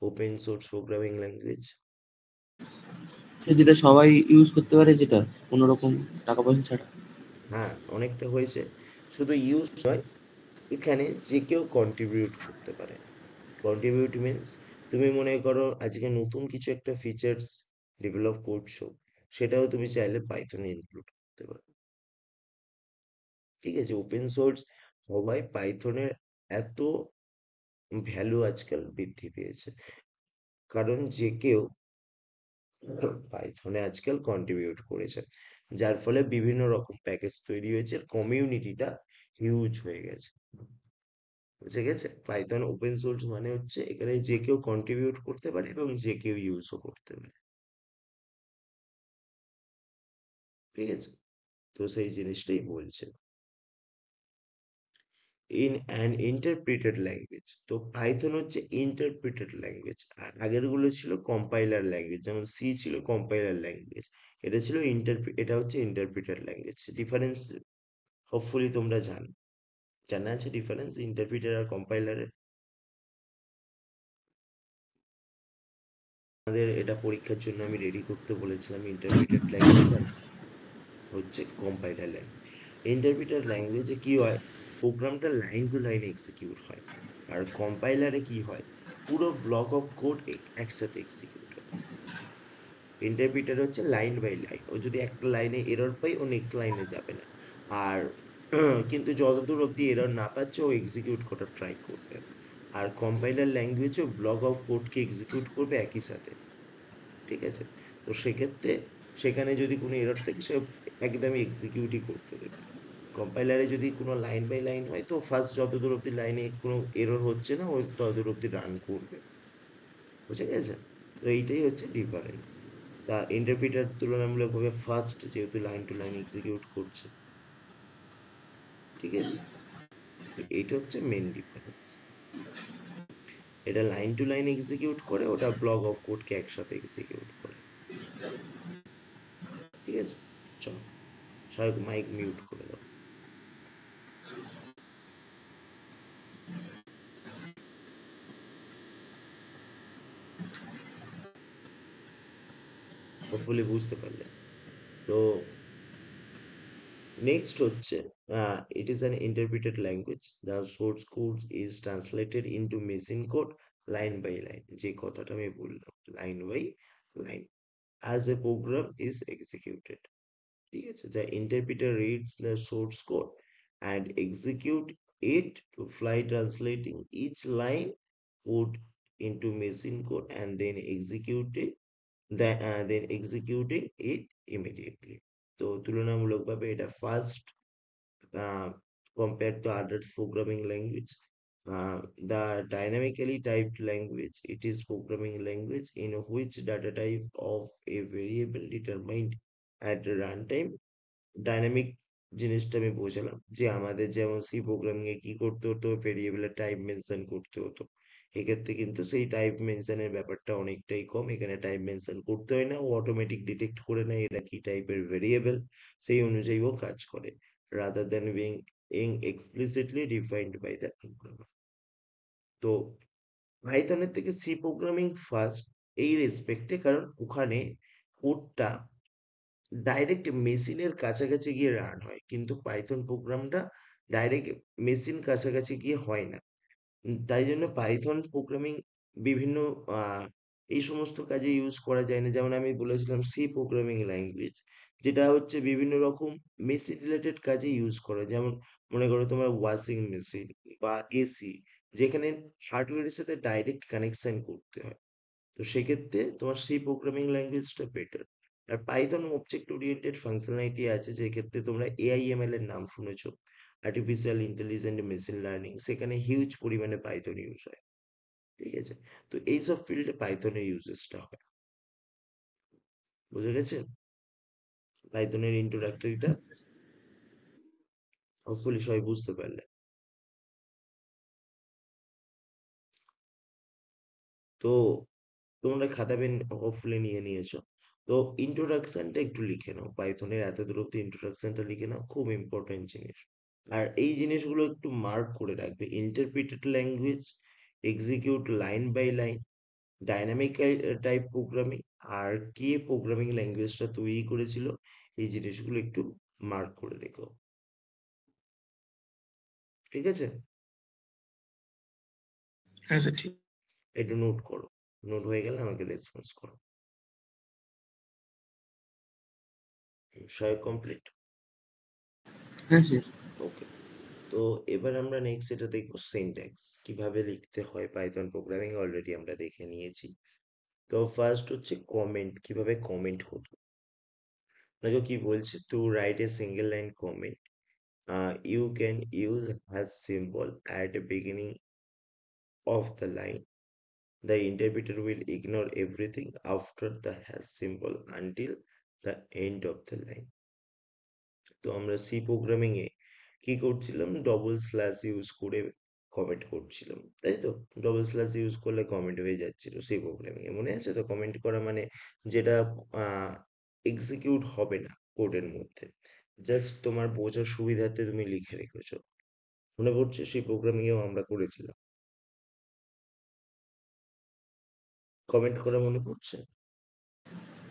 Open source programming language. সে যেটা সবাই ইউজ করতে পারে, যেটা কোনো রকম টাকা পয়সা ছাড়া। হ্যাঁ, অনেকটা হয়েছে। শুধু ইউজ নয়, এখানে যে কেউ কন্ট্রিবিউট করতে পারে। কন্ট্রিবিউট মিন্স, তুমি মনে করো আজকে নতুন কিছু একটা ফিচার্স ডেভেলপ করছো, সেটাও তুমি চাইলে পাইথনে ইনক্লুড করতে পারো। ঠিক আছে? ওপেন সোর্স হওয়ায় পাইথনের এত ভ্যালু আজকাল বৃদ্ধি পেয়েছে, কারণ যে কেউ পাইথনে আজকাল কন্ট্রিবিউট করেছে, যার ফলে বিভিন্ন রকম প্যাকেজ তৈরি হয়েছে, কমিউনিটিটা হিউজ হয়ে গেছে। বুঝে গেছে? পাইথন ওপেন সোর্স মানে হচ্ছে এখানে যে কেউ কন্ট্রিবিউট করতে পারে এবং যে কেউ ইউজও করতে পারে। ঠিক আছে? তো সেই জিনিসটাই বলছে। ইন অ্যান ইন্টারপ্রিটেড ল্যাঙ্গুয়েজ, তো পাইথন হচ্ছে ইন্টারপ্রিটেড ল্যাঙ্গুয়েজ, আর আগের গুলো ছিল কম্পাইলার ল্যাঙ্গুয়েজ, যেমন সি ছিল কম্পাইলার ল্যাঙ্গুয়েজ, এটা হচ্ছে ইন্টারপ্রিটেড ল্যাঙ্গুয়েজ। ডিফারেন্স হোপফুলি তোমরা জানা আছে ডিফারেন্স ইন্টারপ্রিটার আর কম্পাইলারের? আমাদের এটা পরীক্ষার জন্য আমি রেডি করতে বলেছিলাম, ইন্টারপ্রিটেড ল্যাঙ্গুয়েজ আর হচ্ছে কম্পাইলার ল্যাঙ্গুয়েজ। ইন্টারপ্রিটার ল্যাঙ্গুয়েজে কি হয়, প্রোগ্রামটা লাইন টু লাইন এক্সিকিউট হয়, আর কম্পাইলারে কি হয়, পুরো ব্লক অফ কোড একসাথে এক্সিকিউট হয়। ইন্টারপ্রিটার হচ্ছে লাইন বাই লাইন, ও যদি একটা লাইনে এরর পাই ও নেক্সট লাইনে যাবে না। আর কিন্তু যতদূর অব্দি এরর না পাচ্ছে ও এক্সিকিউট করার ট্রাই করবে। আর কম্পাইলার ল্যাঙ্গুয়েজও ব্লক অফ কোডকে এক্সিকিউট করবে একই সাথে। ঠিক আছে? তো সেক্ষেত্রে সেখানে যদি কোনো এরর থাকে সে একদমই এক্সিকিউটই করতে দেবে। কম্পাইলারে যদি কোনো লাইন বাই লাইন হয় তো ফার্স্ট যতদূর অব্দি লাইনে কোনো এরর হচ্ছে না ও ততদূর অব্দি রান করবে। বুঝে গেছে? তো এইটাই হচ্ছে ডিফারেন্স। তা ইন্টারপ্রিটার তুলনামূলকভাবে ফাস্ট, যেহেতু লাইন টু লাইন এক্সিকিউট করছে। ঠিক আছে? তো এইটা হচ্ছে মেন ডিফারেন্স। এটা লাইন টু লাইন এক্সিকিউট করে, ওটা ব্লক অফ কোডকে একসাথে এক্সিকিউট করে। ঠিক আছে? চলো, সবাই মাইক মিউট করে দাও। হোপফুলি বুঝতে পারলে। তো নেক্সট হচ্ছে it is an interpreted language. The source code is translated into machine code line by line, যে কথাটা আমি বললাম, line by line, as a program is executed. ঠিক আছে? The interpreter reads the source code and execute it to fly, translating each line code into machine code and then then executing it immediately. তো তুলনামূলকভাবে এটা fast compared to others programming language. The dynamically typed language, it is programming language in which data type of a variable determined at runtime. Dynamic জিনিসটা আমি বোঝালাম যে আমাদের যেমন C programming এ কি করতে হতো, ভেরিয়েবলের টাইপ মেনশন করতে হতো। এক্ষেত্রে কিন্তু সেই টাইপ মেনশনের ব্যাপারটা অনেকটাই কম, এখানে টাইপ মেনশন করতে হয় না, ও অটোমেটিক ডিটেক্ট করে নেয় এটা কি টাইপের ভেরিয়েবল, সেই অনুযায়ী ও কাজ করে, rather than being explicitly defined by the programmer. তো পাইথনের থেকে সি প্রোগ্রামিং ফার্স্ট এই রেসপেক্টে, কারণ ওখানে কোডটা ডাইরেক্ট মেশিনের কাছাকাছি গিয়ে রান হয়, কিন্তু পাইথন প্রোগ্রামটা ডাইরেক্ট মেশিন কাছাকাছি গিয়ে হয় না। তাই জন্য পাইথন প্রোগ্রামিং বিভিন্ন এই সমস্ত কাজে ইউজ করা যায় না। যেমন আমি বলেছিলাম সি প্রোগ্রামিং ল্যাঙ্গুয়েজ, যেটা হচ্ছে বিভিন্ন রকম মেশিন রিলেটেড কাজে ইউজ করা, যেমন মনে করো তোমার ওয়াশিং মেশিন বা এসি, যেখানে হার্ডওয়্যারের সাথে ডাইরেক্ট কানেকশন করতে হয়। তো সেক্ষেত্রে তোমার সেই প্রোগ্রামিং ল্যাঙ্গুয়েজটা বেটার। আর পাইথন অবজেক্ট ওরিয়েন্টেড ফাংশনালিটি আছে, যে ক্ষেত্রে তোমরা এআইএমএল এর নাম শুনেছো, আর্টিফিশিয়াল ইন্টেলিজেন্ট মেশিন লার্নিং, সেখানে হিউজ পরিমাণে পাইথন ইউজ হয়। ঠিক আছে? তো এইসব ফিল্ডে পাইথনের ইউজেসটা হয়। বুঝে গেছেন পাইথনের ইন্ট্রোডাক্টরিটা? হোপফুলি সবাই বুঝতে পারলে। তো তোমরা খাতা পেন হোপফুলি নিয়ে নিয়েছো। তো ইন্ট্রোডাকশনটা একটু লিখে নাও, পাইথনের এত দূর অব্দি ইন্ট্রোডাকশনটা লিখে নাও, খুব ইম্পর্টেন্ট জিনিস। আর এই জিনিসগুলো একটু মার্ক করে রাখবে, interpreted language, execute line by line, dynamic type programming, আর কে প্রোগ্রামিং ল্যাঙ্গুয়েজটা তৈরি করেছিল, এই জিনিসগুলো একটু মার্ক করে রেখো। ঠিক আছে? হ্যাঁ স্যার, ঠিক। একটু নোট করো, নোট হয়ে গেলে আমাকে রেসপন্স করো। সবাই কমপ্লিট? হ্যাঁ স্যার। ওকে। তো এবার আমরা নেক্সট এটা দেখবো সিনট্যাক্স কিভাবে লিখতে হয় পাইথন প্রোগ্রামিং, অলরেডি আমরা দেখে নিয়েছি। তো ফার্স্ট হচ্ছে কমেন্ট, কিভাবে কমেন্ট হতো। দেখো কি বলছে, to write a single line comment you can use hash symbol at the beginning of the line. The interpreter will ignore everything after the hash symbol until the end of the line. তো আমরা C programming এ কি করছিলাম, double slash use করে comment করছিলাম, তাই তো? Double slash use করলে comment হয়ে যাচ্ছিল সি প্রোগ্রামিং এ, মনে আছে তো? কমেন্ট করা মানে যেটা এক্সিকিউট হবে না কোডের মধ্যে, জাস্ট তোমার বোঝার সুবিধার্থে তুমি লিখে রেখেছো। মনে পড়ছে সেই প্রোগ্রামিং এও আমরা করেছিলাম, কমেন্ট করা মনে পড়ছে?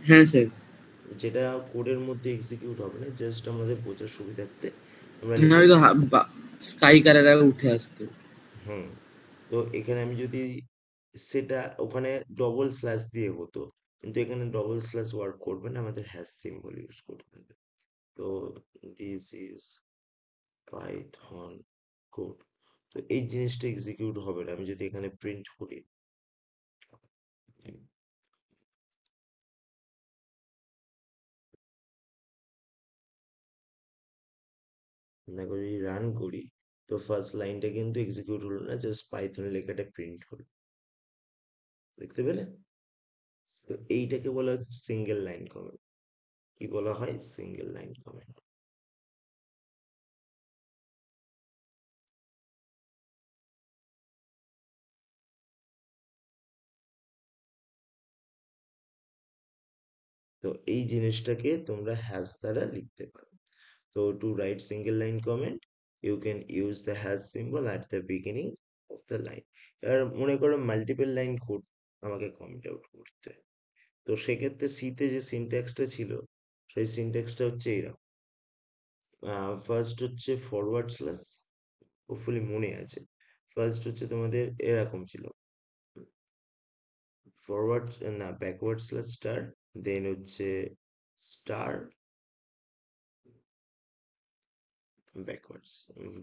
হ্যাঁ স্যার। যেটা কোডের মধ্যে এক্সিকিউট হবে না, জাস্ট আমাদের বোঝার সুবিধার্থে আমরা হ্যাঁ লিখে ওই তো রেখেছি। স্কাই কালার উঠে আসতো। হুম। তো এখানে আমি যদি সেটা ওখানে ডবল স্ল্যাশ দিয়ে হতো, কিন্তু এখানে ডবল স্ল্যাশ ওয়ার্ক করবে না, আমাদের হ্যাশ সিম্বল ইউজ করতে হবে। তো দিস ইজ পাইথন কোড। তো এই জিনিসটা এক্সিকিউট হবে না আমি যদি এখানে প্রিন্ট করি। না করে রান করি, তো ফার্স্ট লাইনটা কিন্তু এক্সিকিউট হলো না, জাস্ট পাইথন লেখাটা প্রিন্ট হলো। দেখতে পেলে? তো এইটাকে বলা হচ্ছে সিঙ্গেল লাইন কমেন্ট। কি বলা হয়? Single line comment. তো এই জিনিসটাকে তোমরা হ্যাশ দ্বারা লিখতে পারো। তো to write single line comment you can use the hash symbol at the beginning of the line. এবার মনে করো মাল্টিপল লাইন কোড আমাকে কমেন্ট আউট করতে, তো সেক্ষেত্রে সিতে যে সিনট্যাক্সটা ছিল সেই সিনট্যাক্সটা হচ্ছে এইরকম। ফার্স্ট হচ্ছে ফরওয়ার্ড স্ল্যাশ, হোপফুলি মনে আছে। ফার্স্ট হচ্ছে তোমাদের এরকম ছিল, ফরওয়ার্ড না ব্যাকওয়ার্ড স্ল্যাশ স্টার, দেন হচ্ছে স্টার ব্যাকওয়ার্ডস,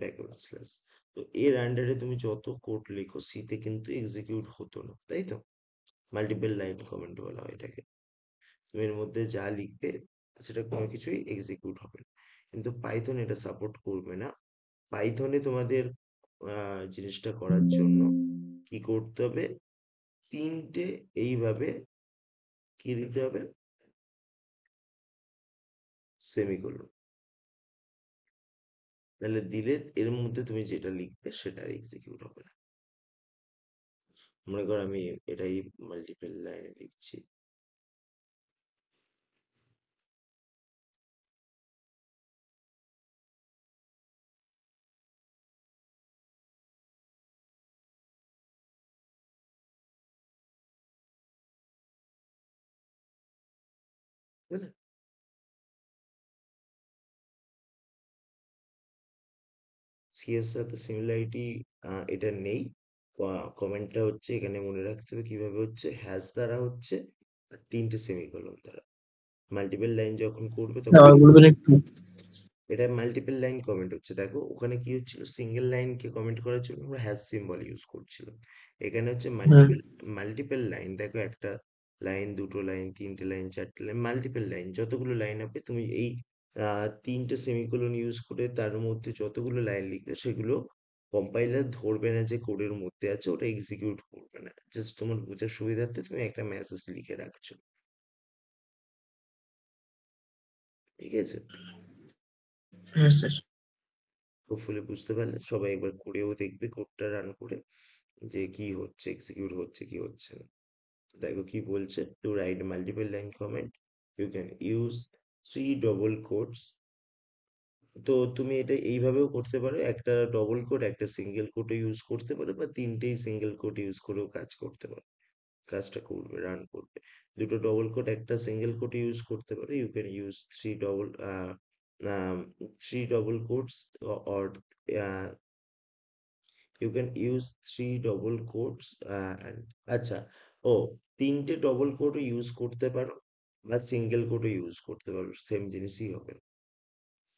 ব্যাকওয়ার্ড স্ল্যাশ। তো এর আন্ডারে তুমি যত কোড লেখো সিতে কিন্তু এক্সিকিউট হতো না, তাই তো? মাল্টিপল লাইন কমেন্ট বলা হয় এটাকে। তুমি এর মধ্যে যা লিখবে সেটা কোনো কিছুই এক্সিকিউট হবে না। কিন্তু পাইথন এটা সাপোর্ট করবে না। পাইথনে তোমাদের জিনিসটা করার জন্য কি করতে হবে? তিনটে এইভাবে কি দিতে হবে? সেমিকোলন। তাহলে দিলে এর মধ্যে তুমি যেটা লিখবে সেটা এক্সিকিউট হবে না। মনে করো আমি এটাই মাল্টিপল লাইনে লিখছি। বুঝলে? সি এর সাথে সিমিলারিটি এটা নেই। কমেন্টটা হচ্ছে এখানে মনে রাখতে হবে কিভাবে হচ্ছে, হ্যাশ দ্বারা হচ্ছে আর তিনটে সেমিকোলন দ্বারা। মাল্টিপল লাইন যখন করবে তখন আবার বলবেন একটু? এটা মাল্টিপল লাইন কমেন্ট হচ্ছে। দেখো ওখানে কি হচ্ছিল, সিঙ্গেল লাইনকে কমেন্ট করার জন্য আমরা হ্যাশ সিম্বল ইউজ করছিলাম। এখানে হচ্ছে হ্যাঁ, মাল্টিপল মাল্টিপল লাইন। দেখো একটা লাইন, দুটো লাইন, তিনটে লাইন, চারটে লাইন, মাল্টিপল লাইন যতগুলো লাইন হবে তুমি এই তিনটে সেমিকোলন ইউজ করে তার মধ্যে যতগুলো লাইন লিখবে সেগুলো কম্পাইলার ধরবে না যে কোডের মধ্যে আছে, ওটা এক্সিকিউট করবে না। জাস্ট তোমার বোঝার সুবিধার্থে তুমি একটা মেসেজ লিখে রাখছো। ঠিক আছে? হ্যাঁ স্যার। হোপফুলি বুঝতে পারলে। সবাই একবার করেও দেখবে কোডটা রান করে যে কি হচ্ছে, এক্সিকিউট হচ্ছে কি হচ্ছে না। তো দেখো কি বলছে, to write multiple line comment you can use three double quotes. তো তুমি এটা এইভাবেও করতে পারো, একটা ডবল কোট একটা সিঙ্গেল কোটও ইউজ করতে পারো, বা তিনটেই সিঙ্গেল কোট ইউজ করেও কাজ করতে পারো, কাজটা করবে, রান করবে। দুটো ডবল কোট একটা সিঙ্গেল কোট ইউজ করতে পারো, you can use three double quotes or you can use three double quotes. আচ্ছা, ও তিনটে ডবল কোটও ইউজ করতে পারো বা সিঙ্গেল কোটও ইউজ করতে পারো, সেম জিনিসই হবে।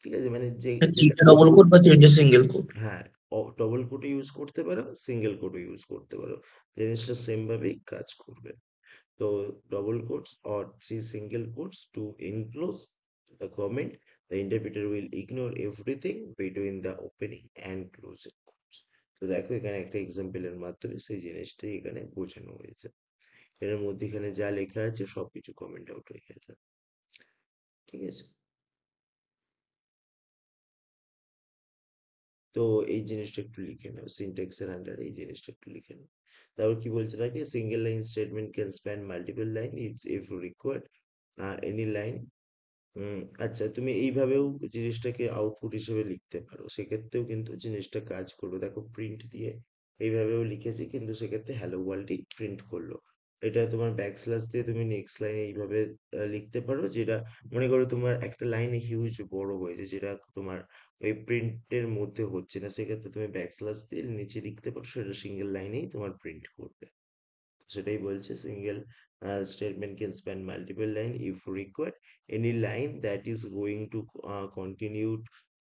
ঠিক আছে? মানে যে যেটা, তিনটে ডবল কোড বা তিনটে সিঙ্গেল কোড? হ্যাঁ, ডবল কোটও ইউজ করতে পারো, সিঙ্গেল কোটও ইউজ করতে পারো, জিনিসটা সেম ভাবেই কাজ করবে। তো double quotes or three single quotes to enclose the comment, the interpreter will ignore everything between the opening and closing quotes. তো দেখো এখানে একটা এক্সাম্পলের মাধ্যমে সেই জিনিসটাই এখানে বোঝানো হয়েছে। এর মধ্যে এখানে যা লেখা আছে সবকিছু কমেন্ট আউট হয়ে গেছে। ঠিক আছে? তো এই জিনিসটা একটু লিখে নাও, সিনট্যাক্সের আন্ডারে এই জিনিসটা একটু লিখে নাও। তারপর কি বলছে থাকে, single line statement can span multiple line if required any line. আচ্ছা, তুমি এইভাবেও জিনিসটাকে আউটপুট হিসেবে লিখতে পারো, সেক্ষেত্রেও কিন্তু জিনিসটা কাজ করবে। দেখো প্রিন্ট দিয়ে এইভাবেও লিখেছি, কিন্তু সেক্ষেত্রে হ্যালো ওয়ার্ল্ডই প্রিন্ট করলো। এটা তোমার ব্যাকস্ল্যাশ দিয়ে তুমি নেক্সট লাইনে এইভাবে লিখতে পারো, যেটা মনে করো তোমার একটা লাইনে হিউজ বড় হয়েছে, যেটা তোমার ওই প্রিন্টের মধ্যে হচ্ছে না, সেক্ষেত্রে তুমি ব্যাকস্ল্যাশ দিয়ে নিচে লিখতে পারো, সেটা সিঙ্গেল লাইনেই তোমার প্রিন্ট করবে। সেটাই বলছে, single statement can span multiple line if required. Any line that is going to continue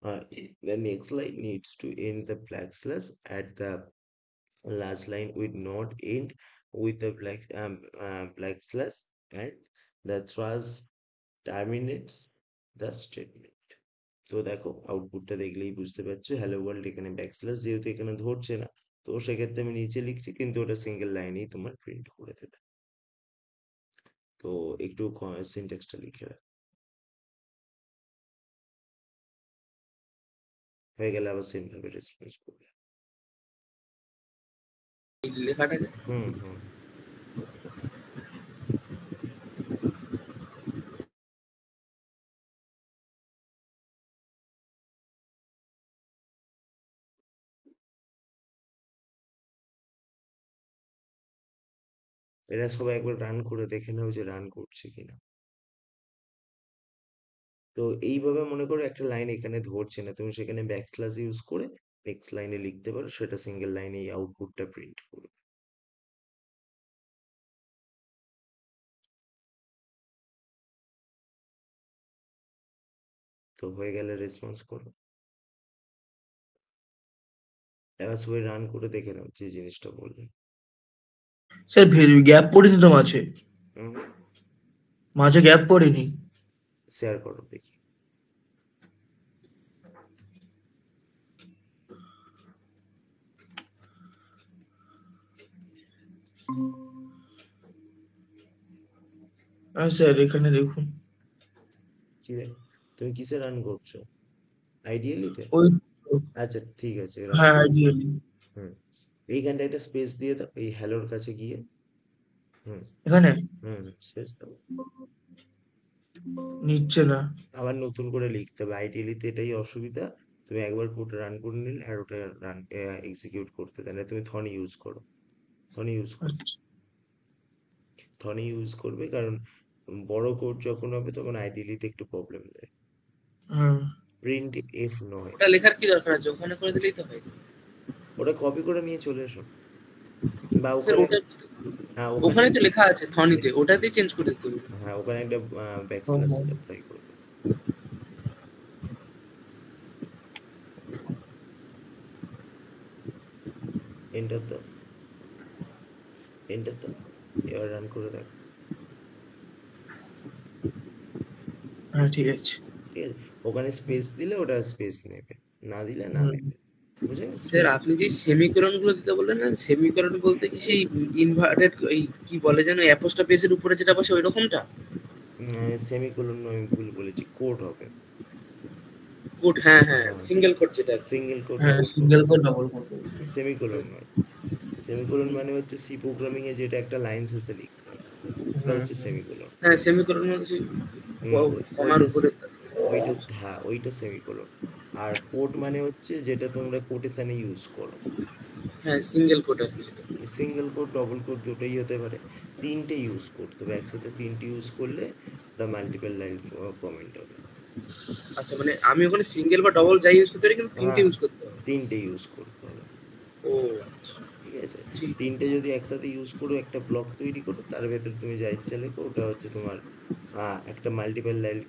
The next line needs to end the black slash at the last line with not end with the black slash, and the thrust terminates the statement. তো দেখো আউটপুটটা দেখলেই বুঝতে পারছো hello world এখানে backslash যেহেতু এখানে ধরছে না, তো সেক্ষেত্রে আমি নিচে লিখছি কিন্তু ওটা সিঙ্গেল লাইনেই তোমার প্রিন্ট করে দেবে। তো একটু সিনট্যাক্সটা লিখে রাখ, হয়ে গেলে আবার সেম ভাবে রেসপন্স করবে। এই লেখাটাকে হুম হুম। এরা সবাই একবার রান করে দেখে নাও যে রান করছে কিনা। তো এইভাবে মনে করো একটা লাইন এখানে ধরছে না, তুমি সেখানে ব্যাকস্ল্যাশ ইউজ করে নেক্সট লাইনে লিখতে পারো, সেটা সিঙ্গেল লাইনে এই আউটপুটটা প্রিন্ট করবে। তো হয়ে গেলে রেসপন্স করো। এবার সবাই রান করে দেখে নাও যে জিনিসটা বললে। স্যার গ্যাপ পড়েনি তো মাঝে, হুম, মাঝে গ্যাপ পড়েনি। শেয়ার করো দেখি। হ্যাঁ স্যার এখানে দেখুন। কি রে, তুমি কিসে রান করছো? আইডিয়ালিতে? ওই আচ্ছা ঠিক আছে, রান হ্যাঁ করো। আইডিয়ালি হুম, এইখানটা একটা স্পেস দিয়ে দাও এই হ্যালোর কাছে গিয়ে। হুম এখানে হুম, স্পেস দাও। নিচ্ছে না। আবার নতুন করে লিখতে হবে, আইডিয়ালিতে এটাই অসুবিধা। তুমি একবার কোড রান করে নিলে আর ওটা রান এক্সিকিউট করতে দেয় না। তুমি থনি ইউজ করো, থনি ইউজ করো, আচ্ছা থনি ইউজ করবে, কারণ বড় কোড যখন হবে তখন আইডিয়ালিতে একটু প্রবলেম দেয়। হুম প্রিন্ট এফ নয়, ওটা লেখার কি দরকার আছে, ওখানে করে দিলেই তো হয়। ওটা কপি করে নিয়ে চলে এসো, বা স্যার ওখানে, ওটা হ্যাঁ ওখানে ওখানে, তো লেখা আছে থনিতে, ওটাতেই চেঞ্জ করে দিতে হবে। হ্যাঁ ওখানে একটা হুম, ব্যাকস্ল্যাশ হুম। অ্যাপ্লাই করবে। এন্টার দাও, এন্টার দাও, এবার রান করে দেখো। হ্যাঁ ঠিক আছে। ঠিক আছে, ওখানে স্পেস দিলে ওটা স্পেস নেবে, না দিলে না হুম। নেবে। বুঝে গেছো? স্যার আপনি যে সেমিকোলন গুলো দিতে বললেন না, সেমিকোলন বলতে কি সেই ইনভার্টেড এই কি বলে যেন অ্যাপোস্ট্রোফির উপরে যেটা বসে ওই রকমটা? সেমিকোলন নয়, আমি ভুল বলেছি, কোড হবে। কোড, হ্যাঁ হ্যাঁ, হ্যাঁ, সিঙ্গেল কোড যেটা আর কি। সিঙ্গেল কোড হ্যাঁ ডবল কোড সিঙ্গেল হবে, কোড ডবল কোড। সেমিকোলন নয়। সেমিকোলন মানে হচ্ছে সি প্রোগ্রামিং এ যেটা একটা লাইন শেষে লিখতে হয়, ওটা হুম হচ্ছে হুম। সেমিকোলন। হ্যাঁ সেমিকোলন মানে সেই হুম, কমার ওইটা উপরে। ওইটা, হ্যাঁ ওইটা সেমিকোলন। আর কোট মানে হচ্ছে যেটা তোমরা কোটেশনে ইউজ করো। হ্যাঁ সিঙ্গেল কোড আর কি সেটা। সিঙ্গেল কোট ডবল কোট দুটোই হতে পারে, তিনটে ইউজ করতে হবে একসাথে, তিনটে ইউজ করলে ওটা মাল্টিপল লাইন কমেন্ট হবে। আচ্ছা মানে আমি ওখানে সিঙ্গেল বা ডবল যাই ইউজ করতে পারি, কিন্তু তিনটে হ্যাঁ, ইউজ করতে হবে। তিনটে ইউজ করতে হবে। ও আচ্ছা, ঠিক আছে, ঠিক। তিনটে যদি একসাথে ইউজ করো একটা ব্লক তৈরি করো, তার ভেতরে তুমি যা ইচ্ছা লেখো, ওটা হচ্ছে তোমার একটা মাল্টিপল লাইন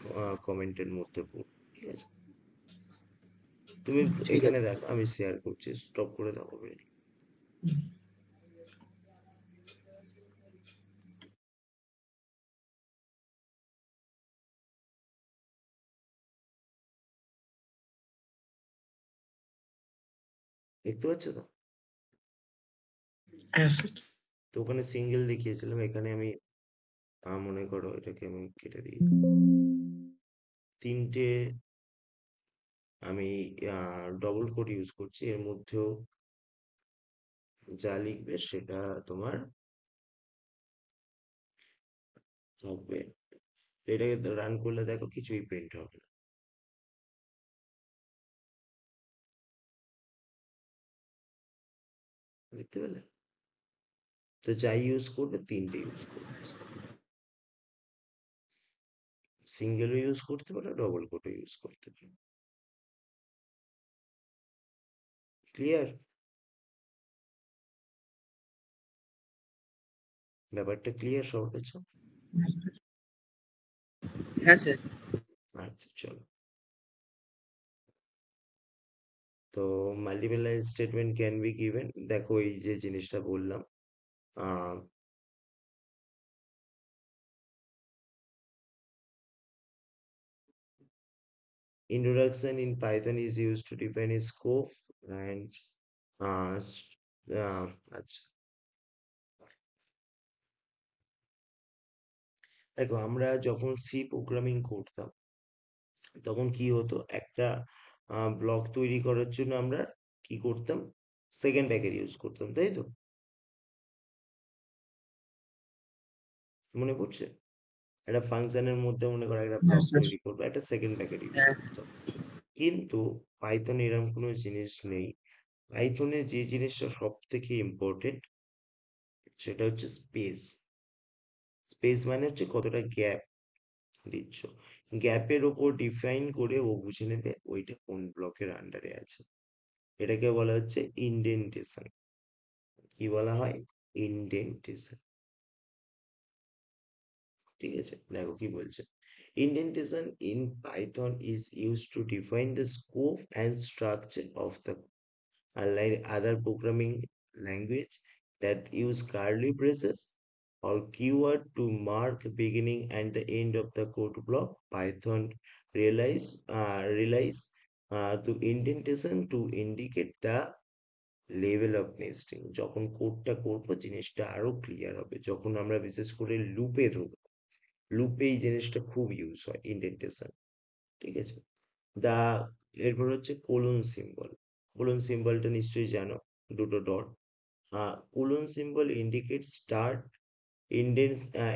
কমেন্টের মধ্যে পড়বে। ঠিক আছে, তুমি ঠিক এখানে আছে। দেখো আমি শেয়ার করছি, স্টপ করে দাও already। দেখতে পাচ্ছ তো? হ্যাঁ স্যার। তো ওখানে সিঙ্গেল দেখিয়েছিলাম, এখানে আমি মনে করো এটাকে আমি কেটে দিই, তিনটে আমি ডবল কোড ইউজ করছি, এর মধ্যেও যা লিখবে সেটা তোমার থাকবে। তো এটাকে রান করলে দেখো কিছুই প্রিন্ট হবে না। দেখতে পেলে? তো যাই ইউজ করবে তিনটে ইউজ করবে, সিঙ্গেলও ইউজ করতে পারো, ডবল কোডও ইউজ করতে পারো। ক্লিয়ার? ব্যাপারটা ক্লিয়ার সবার কাছে? হ্যাঁ স্যার। আচ্ছা চলো। তো multiple line statement can be given, দেখো এই যে জিনিসটা বললাম, আহ introduction in Python is used to define a scope and আচ্ছা, দেখো আমরা যখন সি প্রোগ্রামিং করতাম তখন কি হতো, একটা ব্লক তৈরি করার জন্য আমরা কি করতাম, সেকেন্ড প্যাকেট ইউজ করতাম, তাই তো? মনে পড়ছে? একটা ফাংশনের মধ্যে মনে করো একটা হ্যাঁ ব্লক স্যার। তৈরি করবো, একটা সেকেন্ড প্যাকেট ইউজ হ্যাঁ। করতাম। কিন্তু পাইথনে এরকম কোনো জিনিস নেই। পাইথনে যে জিনিসটা সব থেকে ইম্পর্টেন্ট সেটা হচ্ছে স্পেস। স্পেস মানে হচ্ছে কতটা গ্যাপ দিচ্ছ, গ্যাপের ওপর ডিফাইন করে ও বুঝে নেবে ওইটা কোন ব্লকের আন্ডারে আছে। এটাকে বলা হচ্ছে ইনডেন্টেশন। কি বলা হয়? ইনডেন্টেশন। ঠিক আছে, দেখো কি বলছে। Indentation in Python is use to define the scope and structure of the, unlike other programming language that use curly braces or keyword to mark beginning and the end of the code block, Python relies to indentation to indicate the level of nesting. যখন কোডটা করবো জিনিসটা আরো clear হবে, যখন আমরা বিশেষ করে লুপে ঢুকবো, লুপে এই জিনিসটা খুব ইউজ হয় ইন্ডেন্টেশন। ঠিক আছে, দা এরপর হচ্ছে কোলন সিম্বল। কোলন সিম্বলটা নিশ্চয়ই জানো, দুটো dot. Colon symbol indicate start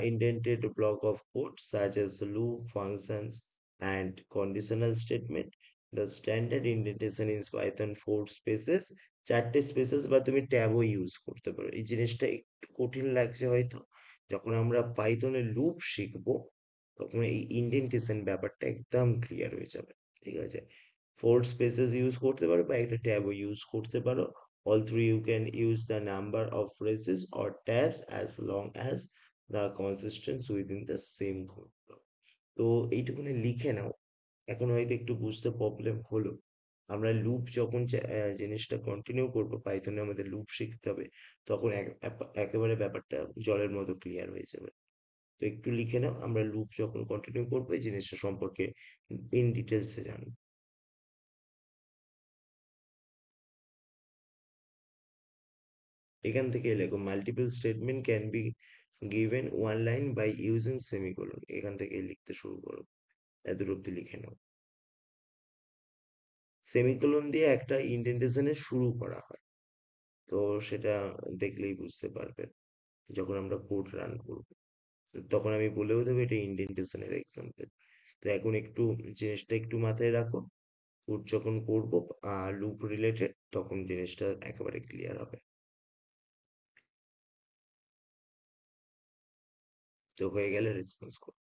indented block of code such as loop functions and conditional statement. The standard indentation is Python 4 spaces, চারটে স্পেসেস, বা তুমি ট্যাবও ইউজ করতে পারো। এই জিনিসটা একটু কঠিন লাগছে হয়তো, যখন আমরা পাইথনে লুপ শিখবো তখন এই ইন্ডেন্টেশন ব্যাপারটা একদম ক্লিয়ার হয়ে যাবে। ঠিক আছে, 4 spaces ইউজ করতে পারো বা একটা ট্যাবও ইউজ করতে পারো। All three you can use the number of phrases or tabs as long as the consistence within the same code block. তো এইটুকুনি লিখে নাও, এখন হয়তো একটু বুঝতে প্রবলেম হলো। আমরা লুপ যখন জিনিসটা কন্টিনিউ করবো, পাইথনে আমাদের লুপ শিখতে হবে, তখন একেবারে ব্যাপারটা জলের মতো ক্লিয়ার হয়ে যাবে। তো একটু লিখে নাও, আমরা লুপ যখন কন্টিনিউ করবো এই জিনিসটা সম্পর্কে ইন ডিটেলসে জানবো। এখান থেকে লেখো multiple statement can be given one line by using semicolon, এখান থেকে লিখতে শুরু করো, এত অব্দি লিখে নাও। সেমিকোলন দিয়ে একটা ইন্ডেন্টেশনের শুরু করা হয়, তো সেটা দেখলেই বুঝতে পারবে যখন আমরা কোড রান করব, তখন আমি বলেও দেবো এটা ইন্ডেন্টেশনের এক্সাম্পল। তো এখন একটু জিনিসটা একটু মাথায় রাখো, কোড যখন করবো লুপ রিলেটেড তখন জিনিসটা একেবারে ক্লিয়ার হবে। তো হয়ে গেলে রেসপন্স করো।